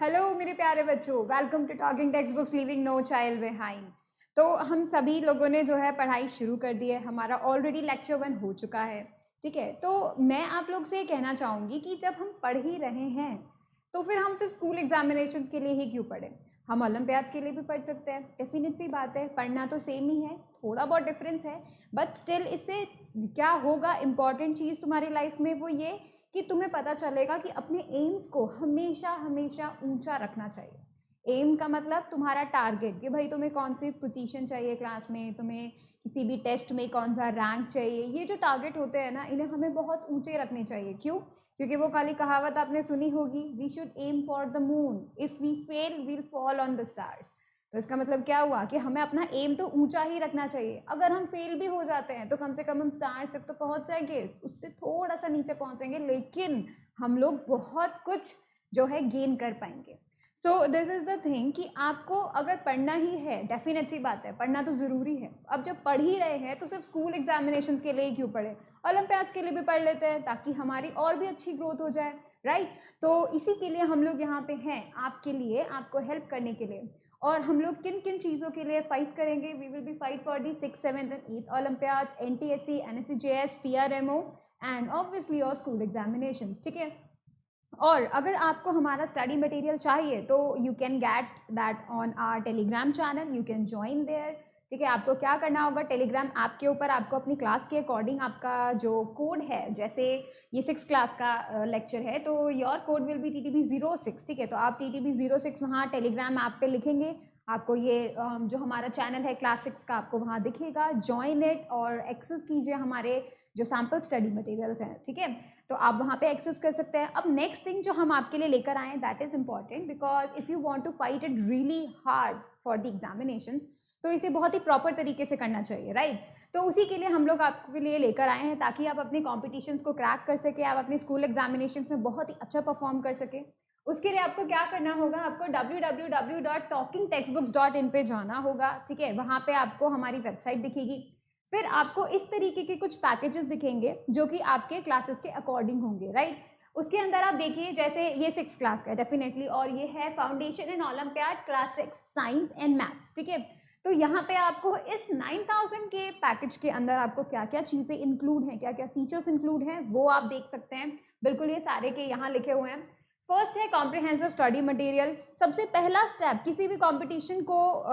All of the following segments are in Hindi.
हेलो मेरे प्यारे बच्चों, welcome to talking text books leaving no child behind. तो हम सभी लोगों ने जो है पढ़ाई शुरू कर दी है। हमारा ऑलरेडी लेक्चर 1 हो चुका है। ठीक है, तो मैं आप लोग से ये कहना चाहूँगी कि जब हम पढ़ ही रहे हैं तो फिर हम सिर्फ स्कूल एग्जामिनेशंस के लिए ही क्यों पढ़ें। हम ओलंपियाड्स के लिए भी पढ़ सकते हैं। डेफिनेट सी बात है, पढ़ना तो सेम ही है, थोड़ा बहुत डिफरेंस है, बट स्टिल इससे क्या होगा, इम्पॉर्टेंट चीज़ तुम्हारी लाइफ में वो ये कि तुम्हें पता चलेगा कि अपने एम्स को हमेशा हमेशा ऊंचा रखना चाहिए। एम का मतलब तुम्हारा टारगेट, कि भाई तुम्हें कौन सी पोजीशन चाहिए क्लास में, तुम्हें किसी भी टेस्ट में कौन सा रैंक चाहिए। ये जो टारगेट होते हैं ना, इन्हें हमें बहुत ऊंचे रखने चाहिए। क्यों? क्योंकि वो काली कहावत आपने सुनी होगी, we should aim for the moon, if we fail we'll fall on the stars. तो इसका मतलब क्या हुआ कि हमें अपना एम तो ऊंचा ही रखना चाहिए। अगर हम फेल भी हो जाते हैं तो कम से कम हम स्टार्स तक तो पहुंच जाएंगे, उससे थोड़ा सा नीचे पहुंचेंगे, लेकिन हम लोग बहुत कुछ जो है गेन कर पाएंगे। So this is the thing कि आपको अगर पढ़ना ही है, डेफिनेट सी बात है, पढ़ना तो ज़रूरी है। अब जब पढ़ ही रहे हैं तो सिर्फ स्कूल एग्जामिनेशंस के लिए ही क्यों पढ़े, ओलंपियाड्स के लिए भी पढ़ लेते हैं ताकि हमारी और भी अच्छी ग्रोथ हो जाए, राइट। तो इसी के लिए हम लोग यहाँ पे हैं, आपके लिए, आपको हेल्प करने के लिए। और हम लोग किन किन चीज़ों के लिए फाइट करेंगे? We will be fight for the 6th 7th and 8th olympiads, NTSC, NSCJS, PRMO and obviously और स्कूल एग्जामिनेशंस। ठीक है, और अगर आपको हमारा स्टडी मटेरियल चाहिए तो you can get that on our Telegram channel, you can join there. ठीक है, आपको क्या करना होगा, टेलीग्राम ऐप के ऊपर आपको अपनी क्लास के अकॉर्डिंग आपका जो कोड है, जैसे ये 6 क्लास का लेक्चर है तो your code will be TTB06। ठीक है, तो आप TTB06 वहाँ टेलीग्राम ऐप पे लिखेंगे, आपको ये जो हमारा चैनल है क्लास 6 का आपको वहाँ दिखेगा। ज्वाइन इट और एक्सेस कीजिए हमारे जो सैम्पल स्टडी मटेरियल्स हैं। ठीक है, तो आप वहाँ पे एक्सेस कर सकते हैं। अब नेक्स्ट थिंग जो हम आपके लिए लेकर आए हैं, that is important, because if you want to fight it really hard for the examinations, तो इसे बहुत ही प्रॉपर तरीके से करना चाहिए, राइट। तो उसी के लिए हम लोग आपके लिए लेकर आए हैं, ताकि आप अपने कॉम्पिटिशन्स को क्रैक कर सके, आप अपने स्कूल एग्जामिनेशंस में बहुत ही अच्छा परफॉर्म कर सके। उसके लिए आपको क्या करना होगा, आपको www.talkingtextbooks.in पे जाना होगा। ठीक है, वहाँ पे आपको हमारी वेबसाइट दिखेगी, फिर आपको इस तरीके के कुछ पैकेजेस दिखेंगे जो कि आपके क्लासेस के अकॉर्डिंग होंगे, राइट। उसके अंदर आप देखिए, जैसे ये 6 क्लास का है डेफिनेटली, और ये है foundation in olympiad class 6 science and maths. ठीक है, तो यहाँ पे आपको इस 9000 के पैकेज के अंदर आपको क्या क्या चीज़ें इंक्लूड हैं, क्या क्या फीचर्स इंक्लूड हैं, वो आप देख सकते हैं। बिल्कुल ये सारे के यहाँ लिखे हुए हैं। फर्स्ट है कॉम्प्रिहेंसिव स्टडी मटेरियल। सबसे पहला स्टेप किसी भी कंपटीशन को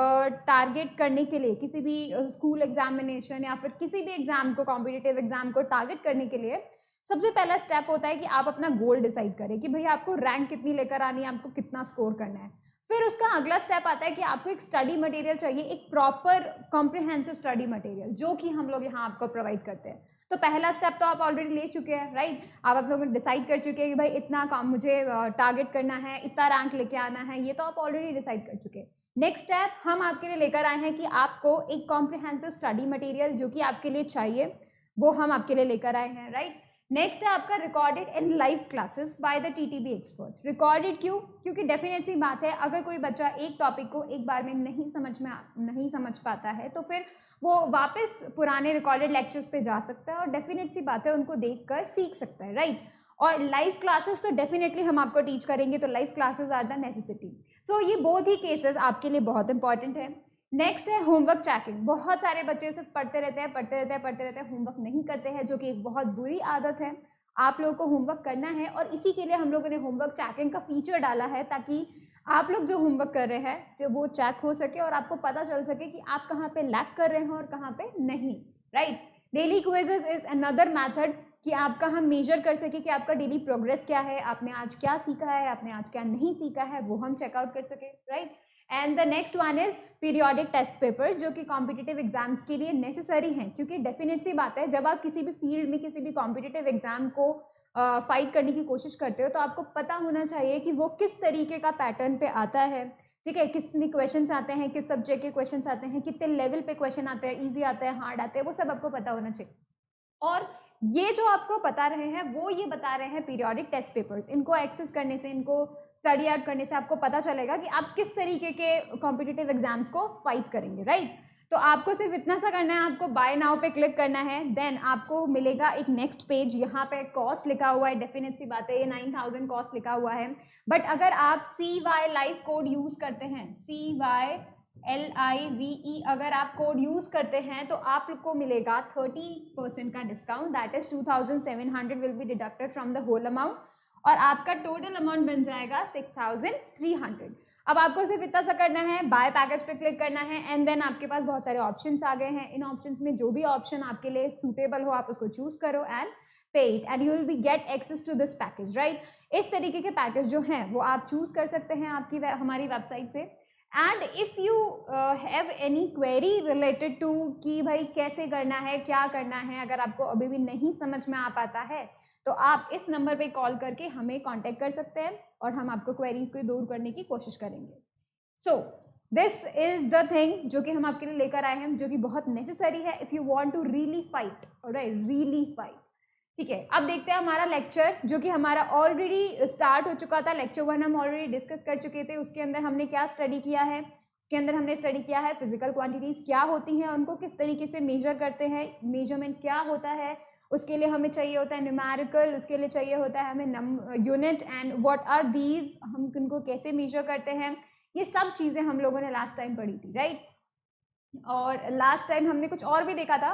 टारगेट करने के लिए, किसी भी स्कूल एग्जामिनेशन या फिर किसी भी एग्जाम को, कॉम्पिटिटिव एग्जाम को टारगेट करने के लिए सबसे पहला स्टेप होता है कि आप अपना गोल डिसाइड करें कि भाई आपको रैंक कितनी लेकर आनी है, आपको कितना स्कोर करना है। फिर उसका अगला स्टेप आता है कि आपको एक स्टडी मटेरियल चाहिए, एक प्रॉपर कॉम्प्रिहेंसिव स्टडी मटेरियल, जो कि हम लोग यहाँ आपको प्रोवाइड करते हैं। तो पहला स्टेप तो आप ऑलरेडी ले चुके हैं, राइट। आप लोगों ने डिसाइड कर चुके हैं कि भाई इतना काम मुझे टारगेट करना है, इतना रैंक लेके आना है, ये तो आप ऑलरेडी डिसाइड कर चुके हैं। नेक्स्ट स्टेप हम आपके लिए लेकर आए हैं कि आपको एक कॉम्प्रिहेंसिव स्टडी मटेरियल जो कि आपके लिए चाहिए, वो हम आपके लिए लेकर आए हैं, राइट। नेक्स्ट है आपका recorded and live classes by the TTB experts. Recorded क्यों? क्योंकि डेफिनेट सी बात है, अगर कोई बच्चा एक टॉपिक को एक बार में नहीं समझ पाता है तो फिर वो वापस पुराने रिकॉर्डेड लेक्चर्स पे जा सकता है और डेफिनेट सी बात है उनको देखकर सीख सकता है, राइट। और लाइव क्लासेस तो डेफिनेटली हम आपको टीच करेंगे, तो live classes are the necessity. So ये बोथ ही केसेस आपके लिए बहुत इंपॉर्टेंट है। नेक्स्ट है होमवर्क चेकिंग। बहुत सारे बच्चे सिर्फ पढ़ते रहते हैं, होमवर्क नहीं करते हैं, जो कि एक बहुत बुरी आदत है। आप लोगों को होमवर्क करना है और इसी के लिए हम लोगों ने होमवर्क चेकिंग का फीचर डाला है, ताकि आप लोग जो होमवर्क कर रहे हैं जो वो चेक हो सके और आपको पता चल सके कि आप कहाँ पे लैक कर रहे हैं और कहाँ पे नहीं, right. Daily quizzes is another method कि आपका हम मेजर कर सके कि आपका डेली प्रोग्रेस क्या है, आपने आज क्या सीखा है, आपने आज क्या नहीं सीखा है, वो हम चेकआउट कर सके, right. And the next one is periodic test paper, जो कि कॉम्पिटिटिव एग्जाम्स के लिए नेसेसरी हैं, क्योंकि डेफिनेट सी बात है, जब आप किसी भी फील्ड में किसी भी कॉम्पिटिटिव एग्जाम को फाइट करने की कोशिश करते हो तो आपको पता होना चाहिए कि वो किस तरीके का पैटर्न पे आता है। ठीक है, कितने क्वेश्चंस आते हैं, किस सब्जेक्ट के क्वेश्चंस आते हैं, कितने लेवल पे क्वेश्चन आते हैं, ईजी आते हैं, हार्ड आते हैं, वो सब आपको पता होना चाहिए। और ये जो आपको बता रहे हैं वो ये बता रहे हैं पीरियोडिक टेस्ट पेपर्स, इनको एक्सेस करने से, इनको स्टडी आउट करने से आपको पता चलेगा कि आप किस तरीके के कॉम्पिटिटिव एग्जाम्स को फाइट करेंगे, राइट। तो आपको सिर्फ इतना सा करना है, आपको बाय नाउ पे क्लिक करना है, देन आपको मिलेगा एक नेक्स्ट पेज, यहाँ पे कॉस्ट लिखा हुआ है, डेफिनेट सी बात है ये 9000 कॉस्ट लिखा हुआ है। बट अगर आप CY लाइव कोड यूज करते हैं, CYLIVE अगर आप कोड यूज करते हैं तो आपको मिलेगा 30% का discount, that is 2700 will be deducted from the whole amount और आपका टोटल अमाउंट बन जाएगा 6300। अब आपको सिर्फ इतना सा करना है, बाय पैकेज पे क्लिक करना है एंड देन आपके पास बहुत सारे ऑप्शंस आ गए हैं। इन ऑप्शंस में जो भी ऑप्शन आपके लिए सूटेबल हो आप उसको चूज करो and pay it and you will be get access to this package, right. इस तरीके के पैकेज जो हैं वो आप चूज कर सकते हैं आपकी हमारी वेबसाइट से। And if you have any query related to कि भाई कैसे करना है, क्या करना है, अगर आपको अभी भी नहीं समझ में आ पाता है तो आप इस नंबर पे कॉल करके हमें कांटेक्ट कर सकते हैं और हम आपको क्वेरी को दूर करने की कोशिश करेंगे। So this is the thing जो कि हम आपके लिए लेकर आए हैं, जो कि बहुत नेसेसरी है if you want to really fight, alright, really fight. ठीक है, अब देखते हैं हमारा लेक्चर जो कि हमारा ऑलरेडी स्टार्ट हो चुका था। लेक्चर 1 हम ऑलरेडी डिस्कस कर चुके थे। उसके अंदर हमने क्या स्टडी किया है, उसके अंदर हमने स्टडी किया है फिजिकल क्वांटिटीज क्या होती हैं, उनको किस तरीके से मेजर करते हैं, मेजरमेंट क्या होता है, उसके लिए हमें चाहिए होता है न्यूमेरिकल, उसके लिए चाहिए होता है हमें unit and what are these, हम उनको कैसे मेजर करते हैं, ये सब चीज़ें हम लोगों ने लास्ट टाइम पढ़ी थी, राइट। और लास्ट टाइम हमने कुछ और भी देखा था।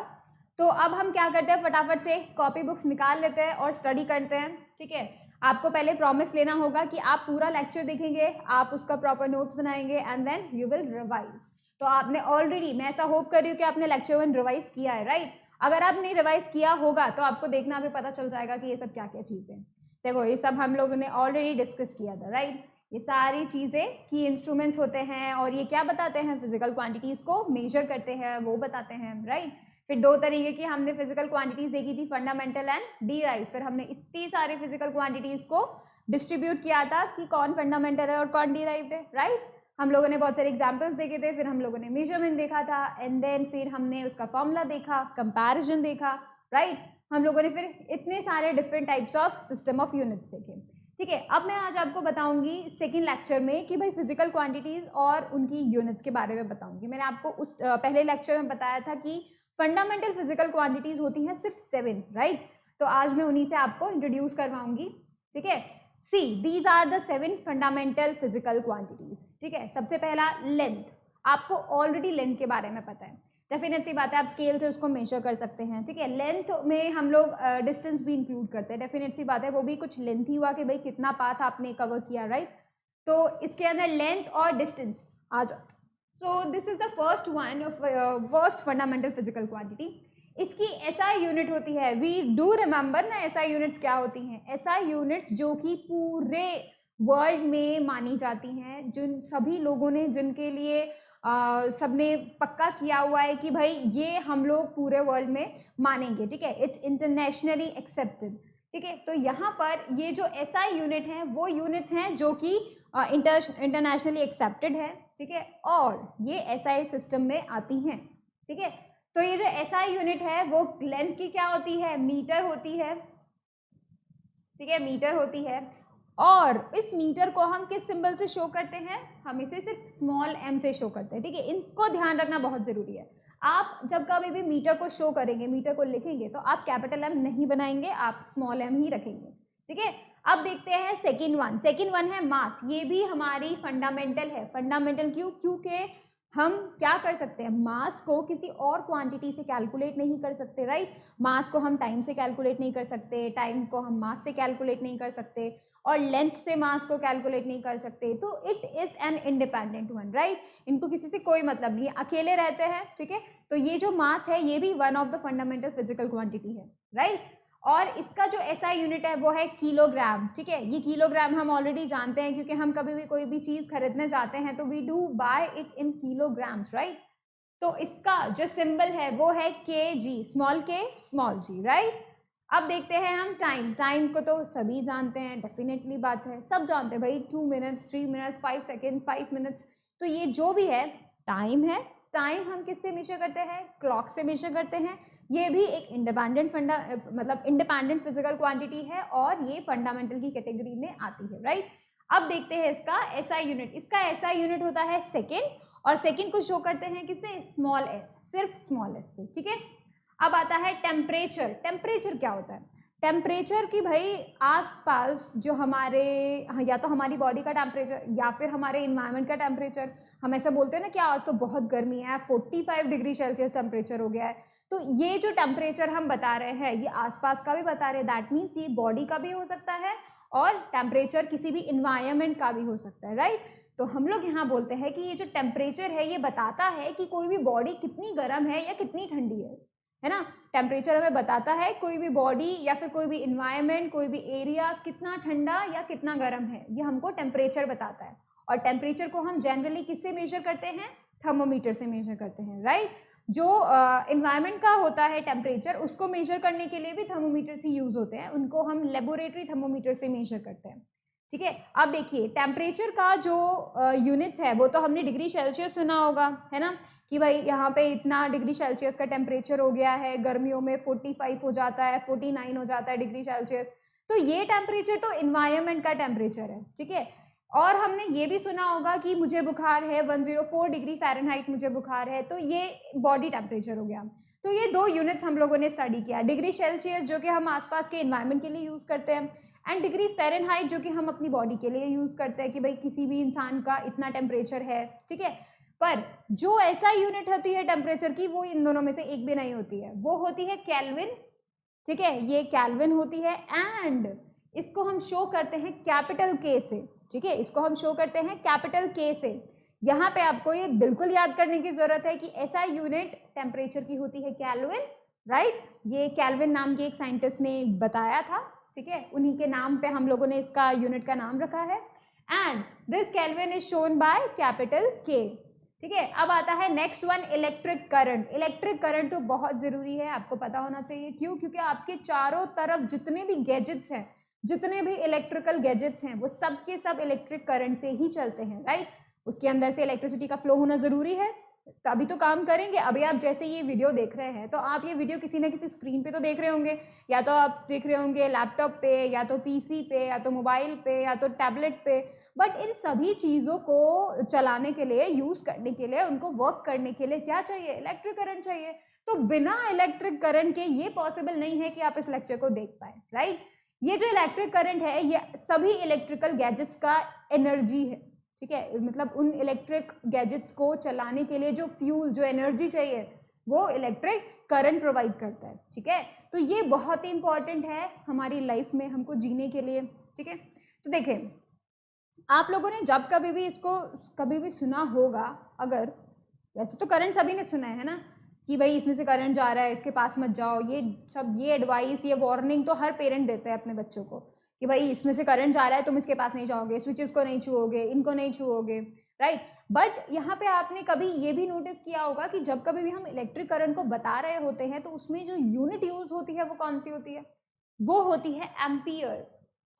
तो अब हम क्या करते हैं, फटाफट से कॉपी बुक्स निकाल लेते हैं और स्टडी करते हैं। ठीक है, आपको पहले प्रॉमिस लेना होगा कि आप पूरा लेक्चर देखेंगे, आप उसका प्रॉपर नोट्स बनाएंगे and then you will revise. तो आपने ऑलरेडी, मैं ऐसा होप कर रही हूँ कि आपने लेक्चर 1 रिवाइज किया है, राइट। अगर आपने रिवाइज किया होगा तो आपको देखना भी पता चल जाएगा कि ये सब क्या क्या चीज़ें, देखो ये सब हम लोगों ने ऑलरेडी डिस्कस किया था, राइट। ये सारी चीज़ें की इंस्ट्रूमेंट्स होते हैं और ये क्या बताते हैं, फिजिकल क्वांटिटीज़ को मेजर करते हैं, वो बताते हैं, राइट। फिर 2 तरीके की हमने फिजिकल क्वांटिटीज़ देखी थी, फंडामेंटल एंड डीराइव। फिर हमने इतनी सारी फिजिकल क्वांटिटीज़ को डिस्ट्रीब्यूट किया था कि कौन फंडामेंटल है और कौन डीराइव्ड है, राइट। हम लोगों ने बहुत सारे एग्जाम्पल्स देखे थे, फिर हम लोगों ने मेजरमेंट देखा था एंड देन फिर हमने उसका फॉर्मूला देखा, कंपैरिजन देखा, राइट। हम लोगों ने फिर इतने सारे different types of system of units देखे। ठीक है, अब मैं आज आपको बताऊंगी सेकेंड लेक्चर में कि भाई फिजिकल क्वांटिटीज़ और उनकी यूनिट्स के बारे में बताऊंगी। मैंने आपको उस पहले लेक्चर में बताया था कि फंडामेंटल फिजिकल क्वांटिटीज़ होती हैं सिर्फ 7, राइट। तो आज मैं उन्हीं से आपको इंट्रोड्यूस करवाऊंगी। ठीक है, see these are the 7 fundamental physical quantities. ठीक है, सबसे पहला लेंथ, आपको ऑलरेडी लेंथ के बारे में पता है, डेफिनेट सी बात है, आप स्केल से उसको मेजर कर सकते हैं। ठीक है, लेंथ में हम लोग डिस्टेंस भी इंक्लूड करते हैं, डेफिनेट सी बात है, वो भी कुछ लेंथ ही हुआ कि भाई कितना पाथ आपने कवर किया, राइट। तो इसके अंदर लेंथ और डिस्टेंस आ जाता। So this is the first one, first fundamental physical quantity. इसकी SI यूनिट होती है, वी डू रिमेंबर ना SI यूनिट्स क्या होती हैं। SI यूनिट्स जो कि पूरे वर्ल्ड में मानी जाती हैं, जिन सभी लोगों ने, जिनके लिए सबने पक्का किया हुआ है कि भाई ये हम लोग पूरे वर्ल्ड में मानेंगे। ठीक है, इट्स इंटरनेशनली एक्सेप्टेड। ठीक है, तो यहाँ पर ये जो SI यूनिट हैं वो यूनिट्स हैं जो कि इंटरनेशनली एक्सेप्टेड है। ठीक है, और ये SI सिस्टम में आती हैं। ठीक है, तो ये जो SI यूनिट है वो लेंथ की क्या होती है, मीटर होती है। ठीक है, मीटर होती है। और इस मीटर को हम किस सिंबल से शो करते हैं, हम इसे सिर्फ स्मॉल m से शो करते हैं। ठीक है, इसको ध्यान रखना बहुत जरूरी है। आप जब कभी भी मीटर को शो करेंगे, मीटर को लिखेंगे तो आप कैपिटल M नहीं बनाएंगे, आप स्मॉल m ही रखेंगे। ठीक है, अब देखते हैं सेकेंड वन। सेकेंड वन है मास। ये भी हमारी फंडामेंटल है। फंडामेंटल क्यों, क्योंकि हम क्या कर सकते हैं, मास को किसी और क्वांटिटी से कैलकुलेट नहीं कर सकते, राइट। मास को हम टाइम से कैलकुलेट नहीं कर सकते, टाइम को हम मास से कैलकुलेट नहीं कर सकते, और लेंथ से मास को कैलकुलेट नहीं कर सकते। तो it is an independent one, right. इनको किसी से कोई मतलब नहीं है, अकेले रहते हैं। ठीक है, तो ये जो मास है ये भी one of the fundamental physical quantity है, राइट। और इसका जो SI यूनिट है वो है किलोग्राम। ठीक है, ये किलोग्राम हम ऑलरेडी जानते हैं क्योंकि हम कभी भी कोई भी चीज खरीदने जाते हैं तो we do buy it in kilograms, right. तो इसका जो सिंबल है वो है kg, small k small g, right. अब देखते हैं हम टाइम। टाइम को तो सभी जानते हैं, डेफिनेटली बात है, सब जानते हैं भाई, 2 मिनट्स, 3 मिनट्स, 5 सेकेंड, 5 मिनट्स। तो ये जो भी है टाइम है। टाइम हम किससे मेजर करते हैं, क्लॉक से मेजर करते हैं। ये भी एक इंडिपेंडेंट मतलब इंडिपेंडेंट फिजिकल क्वांटिटी है और ये फंडामेंटल की कैटेगरी में आती है, राइट। अब देखते हैं इसका एसआई यूनिट। इसका एसआई यूनिट होता है सेकेंड, और सेकेंड को शो करते हैं किससे, स्मॉल एस, सिर्फ स्मॉल एस से, ठीक है। अब आता है टेम्परेचर। टेम्परेचर क्या होता है, टेम्परेचर की भाई आसपास जो हमारे, या तो हमारी बॉडी का टेम्परेचर या फिर हमारे इन्वायरमेंट का टेम्परेचर। हम ऐसा बोलते हैं ना कि आज तो बहुत गर्मी है, 45 डिग्री सेल्सियस टेम्परेचर हो गया है, तो ये जो टेम्परेचर हम बता रहे हैं ये आसपास का भी बता रहे हैं, दैट मीन्स ये बॉडी का भी हो सकता है और टेम्परेचर किसी भी इन्वायरमेंट का भी हो सकता है, राइट। तो हम लोग यहाँ बोलते हैं कि ये जो टेम्परेचर है ये बताता है कि कोई भी बॉडी कितनी गर्म है या कितनी ठंडी है ना। टेम्परेचर हमें बताता है कोई भी बॉडी या फिर कोई भी इन्वायरमेंट, कोई भी एरिया कितना ठंडा या कितना गर्म है, ये हमको टेम्परेचर बताता है। और टेम्परेचर को हम जनरली किससे मेजर करते हैं, थर्मोमीटर से मेजर करते हैं, राइट। जो इन्वायरमेंट का होता है टेम्परेचर, उसको मेजर करने के लिए भी थर्मोमीटर से यूज होते हैं, उनको हम लेबोरेटरी थर्मोमीटर से मेजर करते हैं, ठीक है। अब देखिए टेम्परेचर का जो यूनिट्स है वो तो हमने डिग्री सेल्सियस सुना होगा, है ना, कि भाई यहाँ पे इतना डिग्री सेल्सियस का टेम्परेचर हो गया है, गर्मियों में 45 हो जाता है, 49 हो जाता है डिग्री सेल्सियस। तो ये टेम्परेचर तो इन्वायरमेंट का टेम्परेचर है, ठीक है। और हमने ये भी सुना होगा कि मुझे बुखार है, 104 डिग्री फ़ारेनहाइट मुझे बुखार है, तो ये बॉडी टेम्परेचर हो गया। तो ये दो यूनिट्स हम लोगों ने स्टडी किया, डिग्री सेल्सियस जो कि हम आसपास के इन्वायरमेंट के लिए यूज़ करते हैं, एंड डिग्री फ़ारेनहाइट जो कि हम अपनी बॉडी के लिए यूज़ करते हैं कि भाई किसी भी इंसान का इतना टेम्परेचर है, ठीक है। पर जो ऐसा यूनिट होती है टेम्परेचर की, वो इन दोनों में से एक भी नहीं होती है, वो होती है केल्विन, ठीक है, ये केल्विन होती है। एंड इसको हम शो करते हैं कैपिटल के से, ठीक है, इसको हम शो करते हैं कैपिटल के से। यहाँ पे आपको ये बिल्कुल याद करने की जरूरत है कि ऐसा यूनिट टेम्परेचर की होती है केल्विन, राइट। ये केल्विन नाम के एक साइंटिस्ट ने बताया था, ठीक है, उन्हीं के नाम पे हम लोगों ने इसका यूनिट का नाम रखा है। And this kelvin is shown by capital के, ठीक है। अब आता है next one, electric current. Electric current तो बहुत जरूरी है, आपको पता होना चाहिए, क्यों, क्योंकि आपके चारों तरफ जितने भी गैजेट्स हैं, जितने भी इलेक्ट्रिकल गैजेट्स हैं, वो सब के सब इलेक्ट्रिक करंट से ही चलते हैं, राइट। उसके अंदर से इलेक्ट्रिसिटी का फ्लो होना जरूरी है, तभी तो काम करेंगे। अभी आप जैसे ये वीडियो देख रहे हैं, तो आप ये वीडियो किसी ना किसी स्क्रीन पे तो देख रहे होंगे, या तो आप देख रहे होंगे लैपटॉप पे, या तो पीसी पे, या तो मोबाइल पे, या तो टैबलेट पे। बट इन सभी चीज़ों को चलाने के लिए, यूज़ करने के लिए, उनको वर्क करने के लिए क्या चाहिए, इलेक्ट्रिक करंट चाहिए। तो बिना इलेक्ट्रिक करंट के ये पॉसिबल नहीं है कि आप इस लेक्चर को देख पाए, राइट। ये जो इलेक्ट्रिक करंट है ये सभी इलेक्ट्रिकल गैजेट्स का एनर्जी है, ठीक है, मतलब उन इलेक्ट्रिक गैजेट्स को चलाने के लिए जो फ्यूल, जो एनर्जी चाहिए, वो इलेक्ट्रिक करंट प्रोवाइड करता है, ठीक है। तो ये बहुत ही इंपॉर्टेंट है हमारी लाइफ में, हमको जीने के लिए, ठीक है। तो देखें, आप लोगों ने जब कभी भी इसको कभी भी सुना होगा, अगर, वैसे तो करंट सभी ने सुना है ना, कि भाई इसमें से करंट जा रहा है, इसके पास मत जाओ, ये सब, ये एडवाइस, ये वार्निंग तो हर पेरेंट देते हैं अपने बच्चों को कि भाई इसमें से करंट जा रहा है, तुम इसके पास नहीं जाओगे, स्विचेस को नहीं छुओगे, इनको नहीं छुओगे, राइट। बट यहाँ पे आपने कभी ये भी नोटिस किया होगा कि जब कभी भी हम इलेक्ट्रिक करंट को बता रहे होते हैं, तो उसमें जो यूनिट यूज होती है वो कौन सी होती है, वो होती है एम्पियर,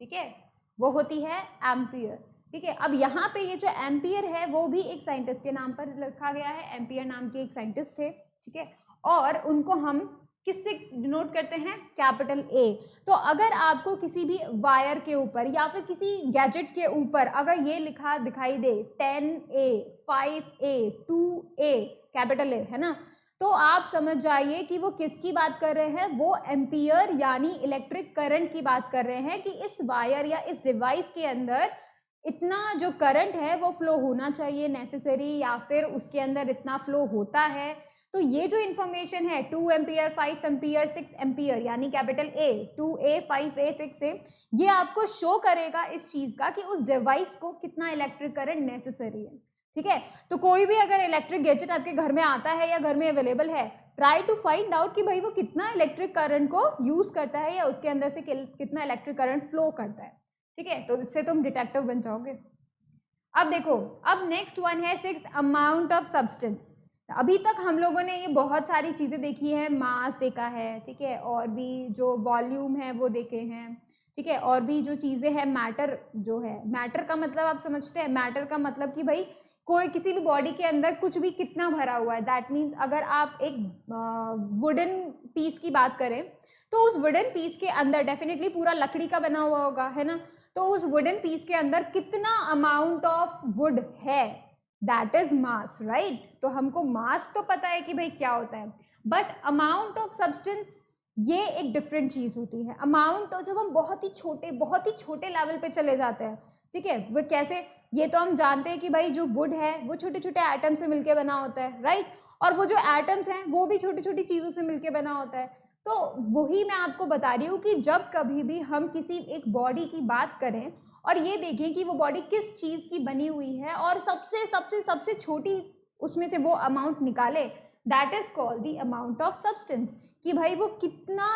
ठीक है, वो होती है एम्पियर, ठीक है। अब यहाँ पे ये जो एम्पियर है वो भी एक साइंटिस्ट के नाम पर रखा गया है, एम्पियर नाम के एक साइंटिस्ट थे, ठीक है, और उनको हम किससे डिनोट करते हैं, कैपिटल ए। तो अगर आपको किसी भी वायर के ऊपर या फिर किसी गैजेट के ऊपर अगर ये लिखा दिखाई दे 10A, 5A, 2A, capital A, है ना, तो आप समझ जाइए कि वो किसकी बात कर रहे हैं, वो एम्पियर यानी इलेक्ट्रिक करंट की बात कर रहे हैं, कि इस वायर या इस डिवाइस के अंदर इतना जो करंट है वो फ्लो होना चाहिए नेसेसरी, या फिर उसके अंदर इतना फ्लो होता है। तो ये जो इंफॉर्मेशन है 2 एम्पियर, 5 एम्पियर, 6 एम्पियर, यानी capital A, 2A, 5A, 6A, ये आपको शो करेगा इस चीज का कि उस डिवाइस को कितना इलेक्ट्रिक करंट नेसेसरी है, ठीक है। तो कोई भी अगर इलेक्ट्रिक गैजेट आपके घर में आता है या घर में अवेलेबल है, ट्राई टू फाइंड आउट कि भाई वो कितना इलेक्ट्रिक करंट को यूज करता है या उसके अंदर से कितना इलेक्ट्रिक करंट फ्लो करता है, ठीक है। तो इससे तुम डिटेक्टिव बन जाओगे। अब देखो, अब नेक्स्ट वन है 6th, अमाउंट ऑफ सब्सटेंस। अभी तक हम लोगों ने ये बहुत सारी चीजें देखी है, मास देखा है, ठीक है, और भी जो वॉल्यूम है वो देखे हैं, ठीक है, और भी जो चीजें हैं, मैटर जो है, मैटर का मतलब आप समझते हैं, मैटर का मतलब कि भाई कोई किसी भी बॉडी के अंदर कुछ भी कितना भरा हुआ है, दैट मीन्स अगर आप एक वुडन पीस की बात करें, तो उस वुडन पीस के अंदर डेफिनेटली पूरा लकड़ी का बना हुआ होगा, है ना, तो उस वुडन पीस के अंदर कितना अमाउंट ऑफ वुड है, दैट इज मास, राइट। तो हमको मास तो पता है कि भाई क्या होता है, बट अमाउंट ऑफ सब्सटेंस ये एक डिफरेंट चीज होती है। अमाउंट तो जब हम बहुत ही छोटे लेवल पे चले जाते हैं, ठीक है, वो कैसे, ये तो हम जानते हैं कि भाई जो वुड है वो छोटे छोटे एटम से मिलके बना होता है, राइट, और वो जो एटम्स हैं वो भी छोटी छोटी चीजों से मिलके बना होता है। तो वही मैं आपको बता रही हूँ कि जब कभी भी हम किसी एक बॉडी की बात करें और ये देखें कि वो बॉडी किस चीज की बनी हुई है और सबसे सबसे सबसे छोटी उसमें से वो अमाउंट निकाले, that is called the amount of substance, कि भाई वो कितना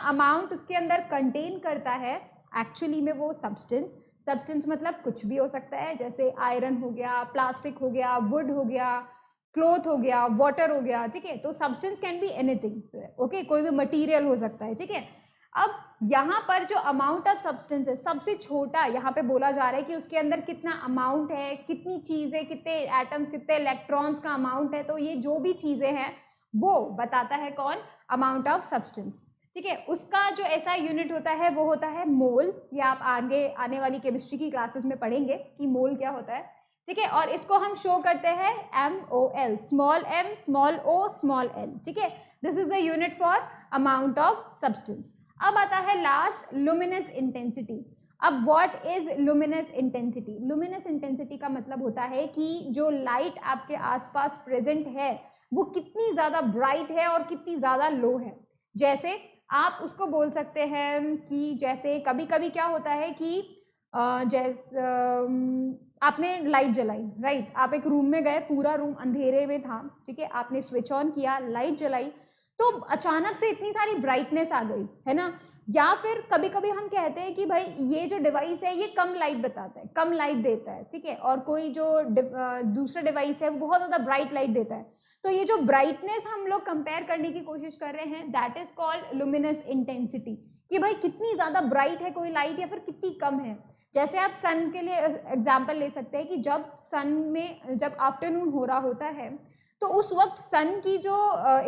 अमाउंट उसके अंदर कंटेन करता है एक्चुअली में वो सब्सटेंस। सब्सटेंस मतलब कुछ भी हो सकता है, जैसे आयरन हो गया, प्लास्टिक हो गया, वुड हो गया, क्लोथ हो गया, वाटर हो गया, ठीक है। तो substance can be anything, okay, कोई भी मटेरियल हो सकता है, ठीक है। अब यहाँ पर जो अमाउंट ऑफ सब्सटेंस है सबसे छोटा यहाँ पे बोला जा रहा है कि उसके अंदर कितना अमाउंट है, कितनी चीजें, कितने एटम्स, कितने इलेक्ट्रॉन्स का अमाउंट है। तो ये जो भी चीजें हैं वो बताता है कौन, अमाउंट ऑफ सब्सटेंस, ठीक है। उसका जो ऐसा यूनिट होता है वो होता है मोल। या आप आगे आने वाली केमिस्ट्री की क्लासेस में पढ़ेंगे कि मोल क्या होता है, ठीक है। और इसको हम शो करते हैं MOL, small m small o small l, ठीक है। This is the unit for amount of substance. अब आता है लास्ट, लुमिनस इंटेंसिटी। अब what is luminous intensity? Luminous intensity का मतलब होता है कि जो लाइट आपके आसपास प्रेजेंट है वो कितनी ज्यादा ब्राइट है और कितनी ज्यादा लो है। जैसे आप उसको बोल सकते हैं कि जैसे कभी कभी क्या होता है कि जैसे आपने लाइट जलाई, राइट, आप एक रूम में गए, पूरा रूम अंधेरे में था, ठीक है, आपने स्विच ऑन किया, लाइट जलाई, तो अचानक से इतनी सारी ब्राइटनेस आ गई, है ना। या फिर कभी कभी हम कहते हैं कि भाई ये जो डिवाइस है ये कम लाइट बताता है, कम लाइट देता है, ठीक है, और कोई जो दूसरा डिवाइस है वो बहुत ज्यादा ब्राइट लाइट देता है। तो ये जो ब्राइटनेस हम लोग कंपेयर करने की कोशिश कर रहे हैं, that is called luminous intensity, कि भाई कितनी ज्यादा ब्राइट है कोई लाइट या फिर कितनी कम है। जैसे आप सन के लिए एग्जाम्पल ले सकते हैं कि जब सन में जब आफ्टरनून हो रहा होता है तो उस वक्त सन की जो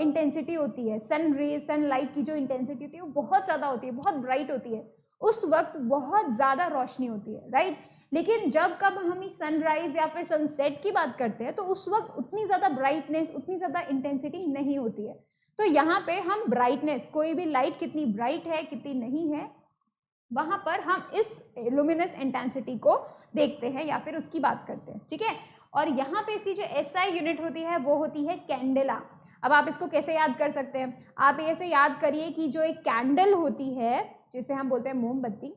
इंटेंसिटी होती है, सन रे, सन लाइट की जो इंटेंसिटी होती है वो बहुत ज़्यादा होती है, बहुत ब्राइट होती है, उस वक्त बहुत ज़्यादा रोशनी होती है, राइट। लेकिन जब कब हम इस सनराइज या फिर सनसेट की बात करते हैं तो उस वक्त उतनी ज़्यादा ब्राइटनेस, उतनी ज़्यादा इंटेंसिटी नहीं होती है। तो यहाँ पे हम ब्राइटनेस, कोई भी लाइट कितनी ब्राइट है कितनी नहीं है, वहां पर हम इस लुमिनस इंटेंसिटी को देखते हैं या फिर उसकी बात करते हैं, ठीक है। और यहाँ पे इसकी जो SI यूनिट होती है वो होती है कैंडेला। अब आप इसको कैसे याद कर सकते हैं? आप ऐसे याद करिए कि जो एक कैंडल होती है जिसे हम बोलते हैं मोमबत्ती,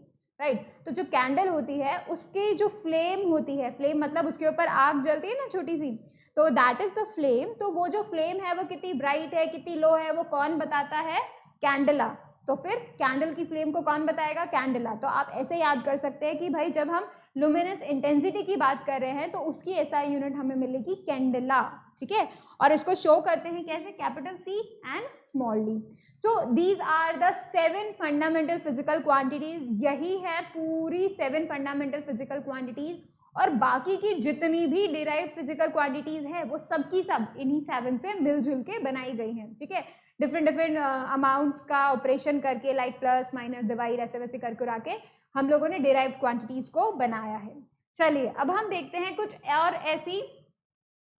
राइट, तो जो कैंडल होती है उसके जो फ्लेम होती है, फ्लेम मतलब उसके ऊपर आग जलती है ना छोटी सी, तो दैट इज द फ्लेम। तो वो जो फ्लेम है वो कितनी ब्राइट है कितनी लो है वो कौन बताता है? कैंडेला। तो फिर कैंडल की फ्लेम को कौन बताएगा? कैंडेला। तो आप ऐसे याद कर सकते हैं कि भाई जब हम लुमिनस इंटेंसिटी की बात कर रहे हैं तो उसकी SI यूनिट हमें मिलेगी कैंडेला, ठीक है। और इसको शो करते हैं कैसे? Capital C and small d। So these are the 7 fundamental physical quantities. यही है पूरी 7 फंडामेंटल फिजिकल क्वांटिटीज, और बाकी की जितनी भी डिराइव फिजिकल क्वांटिटीज है वो सब की सब इन्हीं 7 से मिलजुल के बनाई गई हैं, ठीक है। डिफरेंट अमाउंट्स का ऑपरेशन करके, लाइक प्लस माइनस डिवाइड ऐसे वैसे कर के हम लोगों ने डिराइव्ड क्वांटिटीज को बनाया है। चलिए अब हम देखते हैं कुछ और ऐसी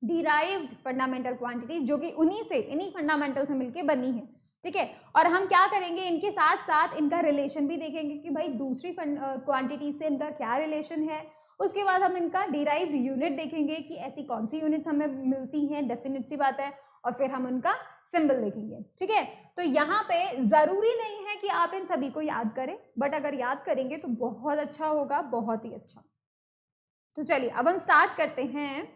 डिराइव्ड फंडामेंटल क्वांटिटीज जो कि इन्हीं फंडामेंटल से मिलके बनी है, ठीक है। और हम क्या करेंगे, इनके साथ साथ इनका रिलेशन भी देखेंगे कि भाई दूसरी क्वांटिटी से इनका क्या रिलेशन है। उसके बाद हम इनका डिराइव्ड यूनिट देखेंगे कि ऐसी कौन सी यूनिट्स हमें मिलती हैं, डेफिनेट सी बात है, और फिर हम उनका सिंबल देखेंगे, ठीक है। तो यहाँ पे जरूरी नहीं है कि आप इन सभी को याद करें, बट अगर याद करेंगे तो बहुत अच्छा होगा, बहुत ही अच्छा। तो चलिए अब हम स्टार्ट करते हैं।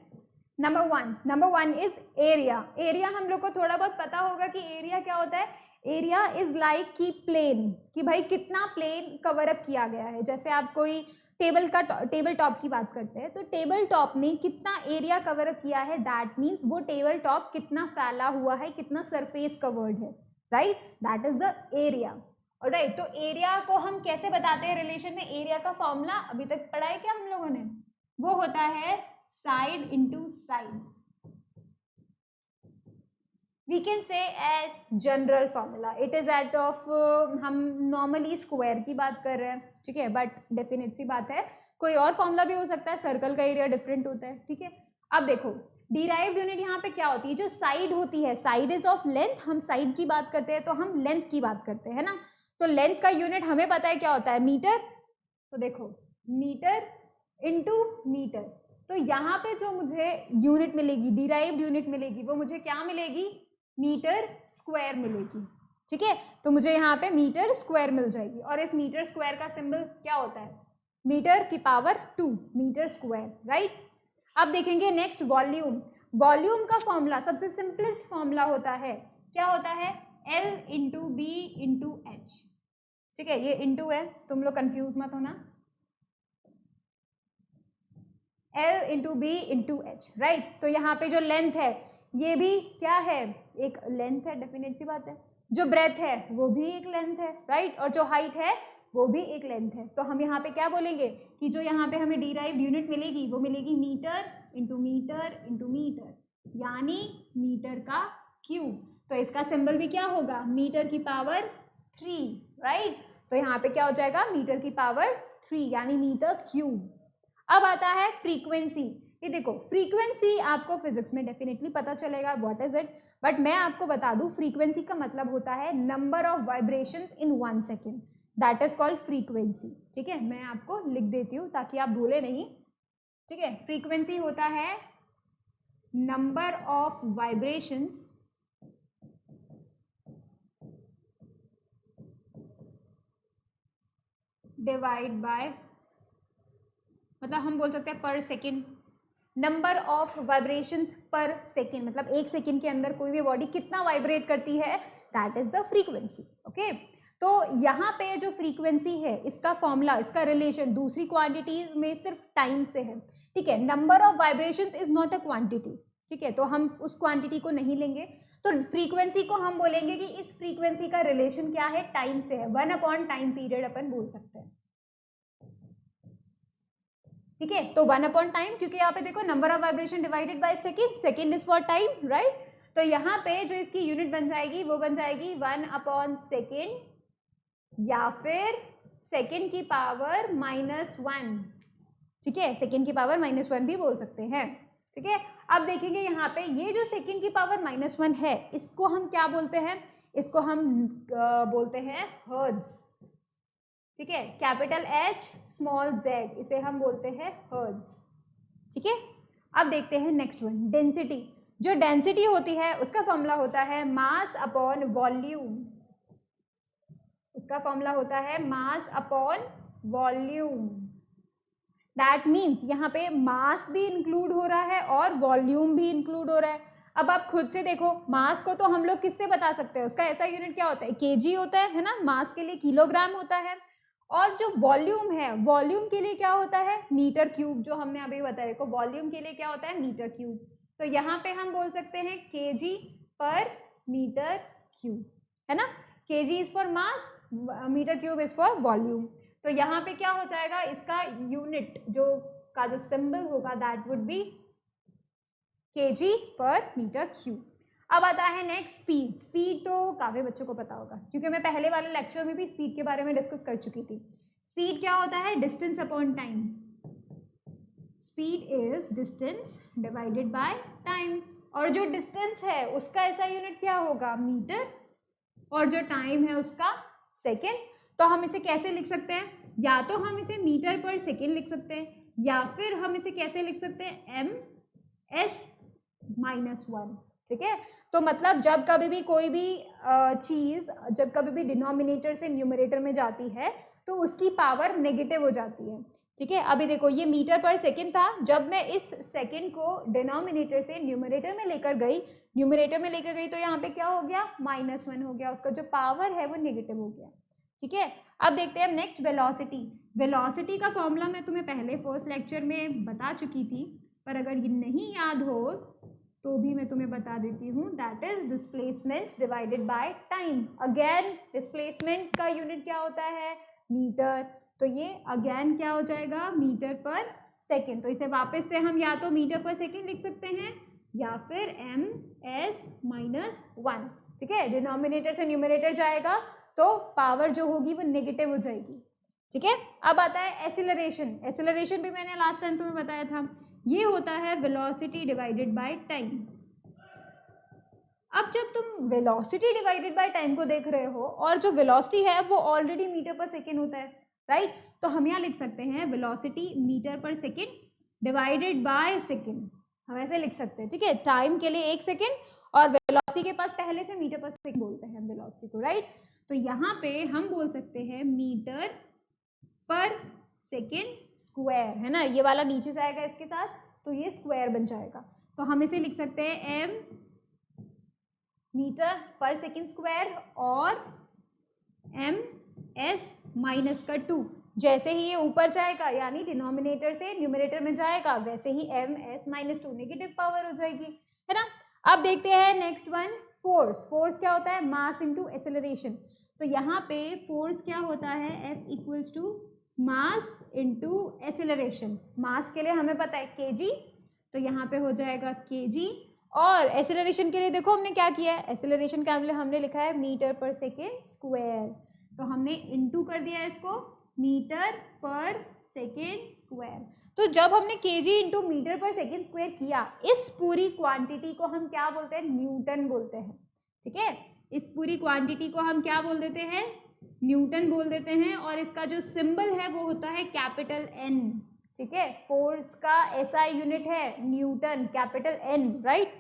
Number one is area. Area हम लोग को थोड़ा बहुत पता होगा कि एरिया क्या होता है। एरिया इज लाइक की प्लेन, कि भाई कितना प्लेन कवर अप किया गया है। जैसे आप कोई टेबल टॉप की बात करते हैं तो टेबल टॉप ने कितना एरिया कवर अप किया है, दैट मीन्स वो टेबल टॉप कितना फैला हुआ है, कितना सरफेस कवर्ड है, right, that is the area. Alright, तो एरिया को हम कैसे बताते हैं रिलेशन में? एरिया का फॉर्मूला अभी तक पढ़ा है क्या हम लोगों ने? वो होता है side into side. we can say a general formula, it is that of हम नॉर्मली स्क्वायर की बात कर रहे हैं, ठीक है, बट डेफिनेट सी बात है कोई और फॉर्मूला भी हो सकता है, सर्कल का एरिया डिफरेंट होता है, ठीक है। अब देखो डिराइव्ड यूनिट यहाँ पे क्या होती है, जो साइड होती है, साइड इज ऑफ लेंथ, हम साइड की बात करते हैं तो हम लेंथ की बात करते हैं ना, तो लेंथ का यूनिट हमें पता है क्या होता है, मीटर। तो देखो मीटर इंटू मीटर, तो यहाँ पे जो मुझे यूनिट मिलेगी, डिराइव्ड यूनिट मिलेगी, वो मुझे क्या मिलेगी, मीटर स्क्वायर मिलेगी, ठीक है। तो मुझे यहाँ पे मीटर स्क्वायर मिल जाएगी, और इस मीटर स्क्वायर का सिंबल क्या होता है, मीटर की पावर 2 मीटर स्क्वायर, राइट। अब देखेंगे नेक्स्ट वॉल्यूम। वॉल्यूम का फॉर्मूला सबसे सिंपलेस्ट फॉर्मूला होता है, क्या होता है, L into B into H, ठीक है। ये इंटू है, तुम लोग कंफ्यूज मत होना, L into B into H, right. तो यहाँ पे जो लेंथ है ये भी क्या है, एक लेंथ है, डेफिनेट सी बात है। जो ब्रेथ है वो भी एक लेंथ है, राइट। और जो हाइट है वो भी एक लेंथ है। तो हम यहाँ पे क्या बोलेंगे कि जो यहाँ पे हमें डिराइव्ड यूनिट मिलेगी वो मिलेगी metre into metre into metre, यानी मीटर का क्यूब। तो इसका सिंबल भी क्या होगा, मीटर की पावर 3, राइट। तो यहाँ पे क्या हो जाएगा, मीटर की पावर 3 यानी मीटर क्यूब। अब आता है फ्रीक्वेंसी। ये देखो फ्रीक्वेंसी आपको फिजिक्स में डेफिनेटली पता चलेगा व्हाट इज इट, बट मैं आपको बता दूं फ्रीक्वेंसी का मतलब होता है number of vibrations in 1 second, that is called frequency, ठीक है। मैं आपको लिख देती हूँ ताकि आप भूले नहीं, ठीक है। फ्रीक्वेंसी होता है number of vibrations divide by, मतलब हम बोल सकते हैं पर सेकेंड, नंबर ऑफ वाइब्रेशंस पर सेकेंड, मतलब एक सेकेंड के अंदर कोई भी बॉडी कितना वाइब्रेट करती है, that is the frequency, okay. तो यहाँ पे जो फ्रीक्वेंसी है इसका फॉर्मूला, इसका रिलेशन दूसरी क्वांटिटीज में सिर्फ टाइम से है, ठीक है। Number of vibrations is not a quantity, ठीक है, तो हम उस क्वांटिटी को नहीं लेंगे। तो फ्रीक्वेंसी को हम बोलेंगे कि इस फ्रीक्वेंसी का रिलेशन क्या है, टाइम से है, 1 टाइम पीरियड अपन बोल सकते हैं, ठीक है। तो 1 टाइम, क्योंकि यहाँ पे देखो number of vibration divided by second, second is for time, right. तो यहाँ पे जो इसकी यूनिट बन जाएगी वो बन जाएगी 1/सेकेंड, या फिर सेकेंड की पावर -1, ठीक है, सेकेंड की पावर -1 भी बोल सकते हैं, ठीक है। अब देखेंगे यहाँ पे ये जो सेकेंड की पावर -1 है इसको हम क्या बोलते हैं, इसको हम बोलते हैं हर्ट्ज, ठीक है, कैपिटल H स्मॉल z, इसे हम बोलते हैं हर्ट्ज, ठीक है। अब देखते हैं नेक्स्ट वन, डेंसिटी। जो डेंसिटी होती है उसका फॉर्मूला होता है मास अपॉन वॉल्यूम, उसका फॉर्मूला होता है mass upon volume. That means यहाँ पे मास भी इंक्लूड हो रहा है और वॉल्यूम भी इंक्लूड हो रहा है। अब आप खुद से देखो, मास को तो हम लोग किससे बता सकते हैं, उसका ऐसा यूनिट क्या होता है, केजी होता है ना, मास के लिए किलोग्राम होता है। और जो वॉल्यूम है, वॉल्यूम के लिए क्या होता है, मीटर क्यूब, जो हमने अभी बताया को वॉल्यूम के लिए क्या होता है, मीटर क्यूब। तो यहाँ पे हम बोल सकते हैं केजी पर मीटर क्यूब, है ना। Kg is for mass, metre cube is for volume. तो यहाँ पे क्या हो जाएगा, इसका यूनिट जो का जो सिंबल होगा दैट वुड बी केजी पर मीटर क्यूब। अब आता है नेक्स्ट स्पीड। स्पीड तो काफी बच्चों को पता होगा क्योंकि मैं पहले वाले लेक्चर में भी स्पीड के बारे में डिस्कस कर चुकी थी। स्पीड क्या होता है, distance upon time. Speed is distance divided by time, और जो डिस्टेंस है उसका ऐसा यूनिट क्या होगा, मीटर, और जो टाइम है उसका सेकेंड। तो हम इसे कैसे लिख सकते हैं, या तो हम इसे मीटर पर सेकेंड लिख सकते हैं, या फिर हम इसे कैसे लिख सकते हैं, ms-1, ठीक है। तो मतलब जब कभी भी कोई भी चीज जब कभी भी डिनोमिनेटर से न्यूमरेटर में जाती है तो उसकी पावर नेगेटिव हो जाती है, ठीक है। अभी देखो ये मीटर पर सेकेंड था, जब मैं इस सेकेंड को डिनोमिनेटर से न्यूमरेटर में लेकर गई, तो यहाँ पे क्या हो गया, -1 हो गया, उसका जो पावर है वो नेगेटिव हो गया, ठीक है। अब देखते हैं नेक्स्ट वेलोसिटी। वेलोसिटी का फॉर्मूला मैं तुम्हें पहले फर्स्ट लेक्चर में बता चुकी थी, पर अगर ये नहीं याद हो तो भी मैं तुम्हें बता देती हूँ, that is displacement divided by time. Again displacement का यूनिट क्या होता है, मीटर, तो ये अगेन क्या हो जाएगा, मीटर पर सेकेंड। तो इसे वापस से हम या तो मीटर पर सेकेंड लिख सकते हैं या फिर ms-1, ठीक है। डिनोमिनेटर से न्यूमरेटर जाएगा तो पावर जो होगी वो नेगेटिव हो जाएगी, ठीक है। अब आता है एसिलरेशन। एसिलरेशन भी मैंने लास्ट टाइम तुम्हें बताया था, ये होता है वेलोसिटी डिवाइडेड बाय टाइम। अब जब तुम वेलोसिटी डिवाइडेड बाय टाइम को देख रहे हो और जो वेलोसिटी है वो ऑलरेडी मीटर पर सेकेंड होता है, राइट, तो हम यहाँ लिख सकते हैं velocity metre per second divided by second, हम ऐसे लिख सकते हैं, ठीक है। टाइम के लिए 1 सेकेंड और वेलोसिटी के पास पहले से मीटर पर सेकेंड बोलते हैं हम वेलोसिटी को, राइट। तो यहाँ पे हम बोल सकते हैं मीटर पर सेकेंड स्क्वायर, है ना, ये वाला नीचे जाएगा इसके साथ तो ये स्क्वायर बन जाएगा, तो हम इसे लिख सकते हैं m metre per second square और ms माइनस का 2, जैसे ही ये ऊपर जाएगा यानी डिनोमिनेटर से न्यूमरेटर में जाएगा वैसे ही ms माइनस 2 नेगेटिव पावर हो जाएगी, है ना। अब देखते हैं नेक्स्ट वन, फोर्स। फोर्स क्या होता है, मास इनटू एक्सेलरेशन। तो यहाँ पे फोर्स क्या होता है, F equals to mass into acceleration. Mass के लिए हमें पता है kg, तो यहाँ पे हो जाएगा kg, और एक्सेलरेशन के लिए देखो हमने क्या किया है, एक्सेलरेशन का हमने लिखा है मीटर पर सेकेंड स्क्वायर, तो हमने इनटू कर दिया इसको मीटर पर सेकेंड स्क्वायर। तो जब हमने kg into metre per second square किया, इस पूरी क्वांटिटी को हम क्या बोलते हैं, न्यूटन बोलते हैं, ठीक है। इस पूरी क्वांटिटी को हम क्या बोल देते हैं, न्यूटन बोल देते हैं, और इसका जो सिंबल है वो होता है कैपिटल N, ठीक है। फोर्स का SI यूनिट है न्यूटन, कैपिटल N, राइट।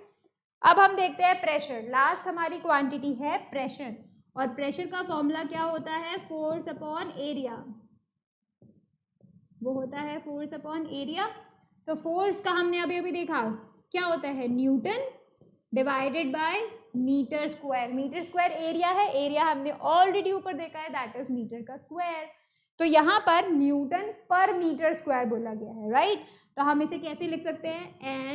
अब हम देखते हैं प्रेशर। लास्ट हमारी क्वांटिटी है प्रेशर, और प्रेशर का फॉर्मूला क्या होता है, फोर्स अपॉन एरिया, वो होता है फोर्स अपॉन एरिया। तो फोर्स का हमने अभी अभी देखा क्या होता है, newton divided by metre square. Metre square area है, एरिया हमने ऑलरेडी ऊपर देखा है, दैट इज मीटर का स्क्वायर। तो यहाँ पर न्यूटन पर मीटर स्क्वायर बोला गया है, राइट। तो हम इसे कैसे लिख सकते हैं,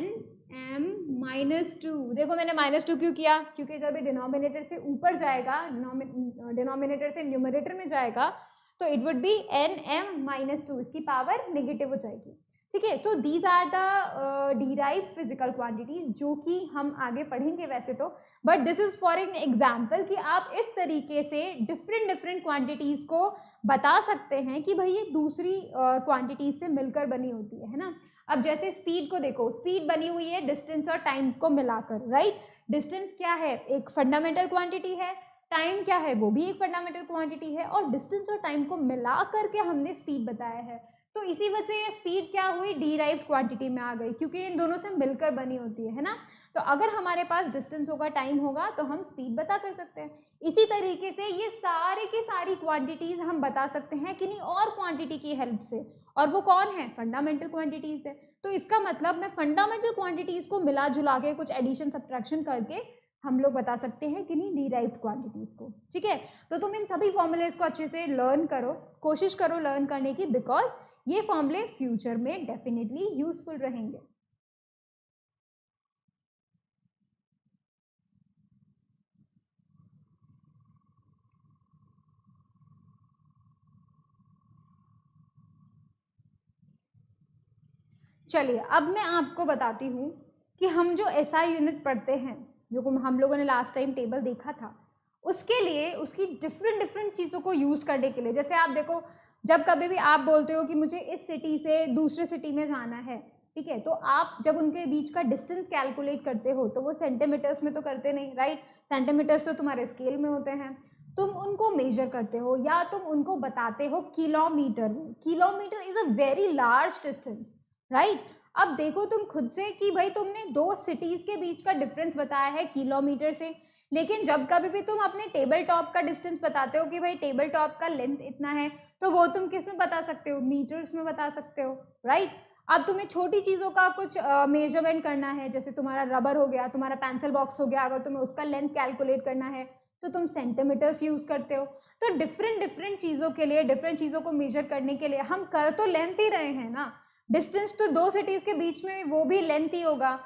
Nm माइनस 2। देखो मैंने माइनस 2 क्यों किया, क्योंकि जब ये डिनोमिनेटर से ऊपर जाएगा, डिनोमिनेटर से न्यूमरेटर में जाएगा, तो it would be Nm minus 2, इसकी पावर नेगेटिव हो जाएगी, ठीक है। So these are the derived physical quantities, जो कि हम आगे पढ़ेंगे वैसे तो, but this is for an example कि आप इस तरीके से डिफरेंट क्वांटिटीज को बता सकते हैं कि भाई ये दूसरी क्वांटिटीज से मिलकर बनी होती है ना। अब जैसे स्पीड को देखो, स्पीड बनी हुई है डिस्टेंस और टाइम को मिलाकर, राइट। डिस्टेंस क्या है, एक फंडामेंटल क्वांटिटी है, टाइम क्या है, वो भी एक फंडामेंटल क्वांटिटी है, और डिस्टेंस और टाइम को मिला करके हमने स्पीड बताया है। तो इसी वजह से ये स्पीड क्या हुई, डिराइव्ड क्वांटिटी में आ गई, क्योंकि इन दोनों से मिलकर बनी होती है ना। तो अगर हमारे पास डिस्टेंस होगा, टाइम होगा, तो हम स्पीड बता कर सकते हैं। इसी तरीके से ये सारे की सारी क्वांटिटीज हम बता सकते हैं किन्हीं और क्वांटिटी की हेल्प से, और वो कौन है, फंडामेंटल क्वांटिटीज है। तो इसका मतलब मैं फंडामेंटल क्वांटिटीज को मिला जुला के कुछ एडिशन सब्ट्रैक्शन करके हम लोग बता सकते हैं किन्हीं डिराइव्ड क्वांटिटीज को, ठीक है। तो तुम इन सभी फॉर्मूलेज को अच्छे से लर्न करो, कोशिश करो लर्न करने की, बिकॉज ये फॉर्मूले फ्यूचर में डेफिनेटली यूजफुल रहेंगे। चलिए अब मैं आपको बताती हूँ कि हम जो SI यूनिट पढ़ते हैं, जो हम लोगों ने लास्ट टाइम टेबल देखा था, उसके लिए उसकी डिफरेंट चीज़ों को यूज़ करने के लिए, जैसे आप देखो जब कभी भी आप बोलते हो कि मुझे इस सिटी से दूसरे सिटी में जाना है, ठीक है, तो आप जब उनके बीच का डिस्टेंस कैलकुलेट करते हो तो वो सेंटीमीटर्स में तो करते नहीं, राइट। सेंटीमीटर्स तो तुम्हारे स्केल में होते हैं, तुम उनको मेजर करते हो या तुम उनको बताते हो किलोमीटर में। Kilometre is a very large distance, right. अब देखो तुम खुद से कि भाई तुमने दो सिटीज के बीच का डिफरेंस बताया है किलोमीटर से, लेकिन जब कभी भी तुम अपने टेबल टॉप का डिस्टेंस बताते हो कि भाई टेबल टॉप का लेंथ इतना है, तो वो तुम किस में बता सकते हो, मीटर्स में बता सकते हो, राइट। अब तुम्हें छोटी चीज़ों का कुछ मेजरमेंट करना है, जैसे तुम्हारा रबर हो गया, तुम्हारा पेंसिल बॉक्स हो गया, अगर तुम्हें उसका लेंथ कैलकुलेट करना है तो तुम सेंटीमीटर्स यूज करते हो। तो डिफरेंट चीज़ों के लिए, डिफरेंट चीज़ों को मेजर करने के लिए हम कर तो लेंथ ही रहे हैं ना, डिस्टेंस तो दो सिटीज के बीच में वो भी लेंथ ही होगा,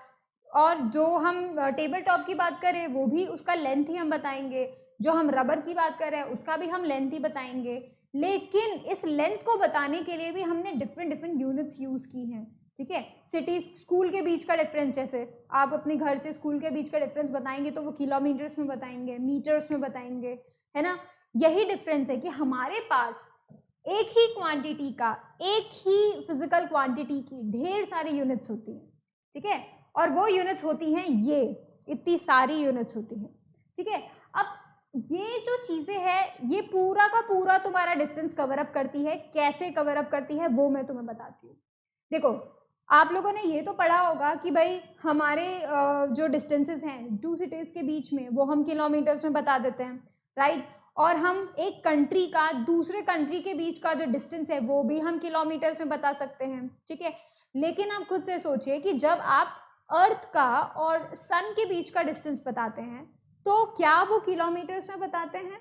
और जो हम टेबल टॉप की बात करें वो भी उसका लेंथ ही हम बताएंगे, जो हम रबर की बात कर रहे हैं उसका भी हम लेंथ ही बताएंगे। लेकिन इस लेंथ को बताने के लिए भी हमने डिफरेंट यूनिट्स यूज की हैं, ठीक है। सिटी स्कूल के बीच का डिफरेंस, जैसे आप अपने घर से स्कूल के बीच का डिफरेंस बताएंगे तो वो किलोमीटर्स में बताएंगे, मीटर्स में बताएंगे, है ना। यही डिफरेंस है कि हमारे पास एक ही क्वांटिटी का, एक ही फिजिकल क्वांटिटी की ढेर सारी यूनिट्स होती हैं, ठीक है, और वो यूनिट्स होती हैं ये, इतनी सारी यूनिट्स होती हैं, ठीक है। अब ये जो चीजें हैं ये पूरा का पूरा तुम्हारा डिस्टेंस कवर अप करती है। कैसे कवर अप करती है वो मैं तुम्हें बताती हूँ। देखो, आप लोगों ने ये तो पढ़ा होगा कि भाई हमारे जो डिस्टेंसेस हैं टू सिटीज के बीच में वो हम किलोमीटर्स में बता देते हैं, राइट। और हम एक कंट्री का दूसरे कंट्री के बीच का जो डिस्टेंस है वो भी हम किलोमीटर्स में बता सकते हैं, ठीक है। लेकिन आप खुद से सोचिए कि जब आप अर्थ का और सन के बीच का डिस्टेंस बताते हैं तो क्या वो किलोमीटर्स में बताते हैं?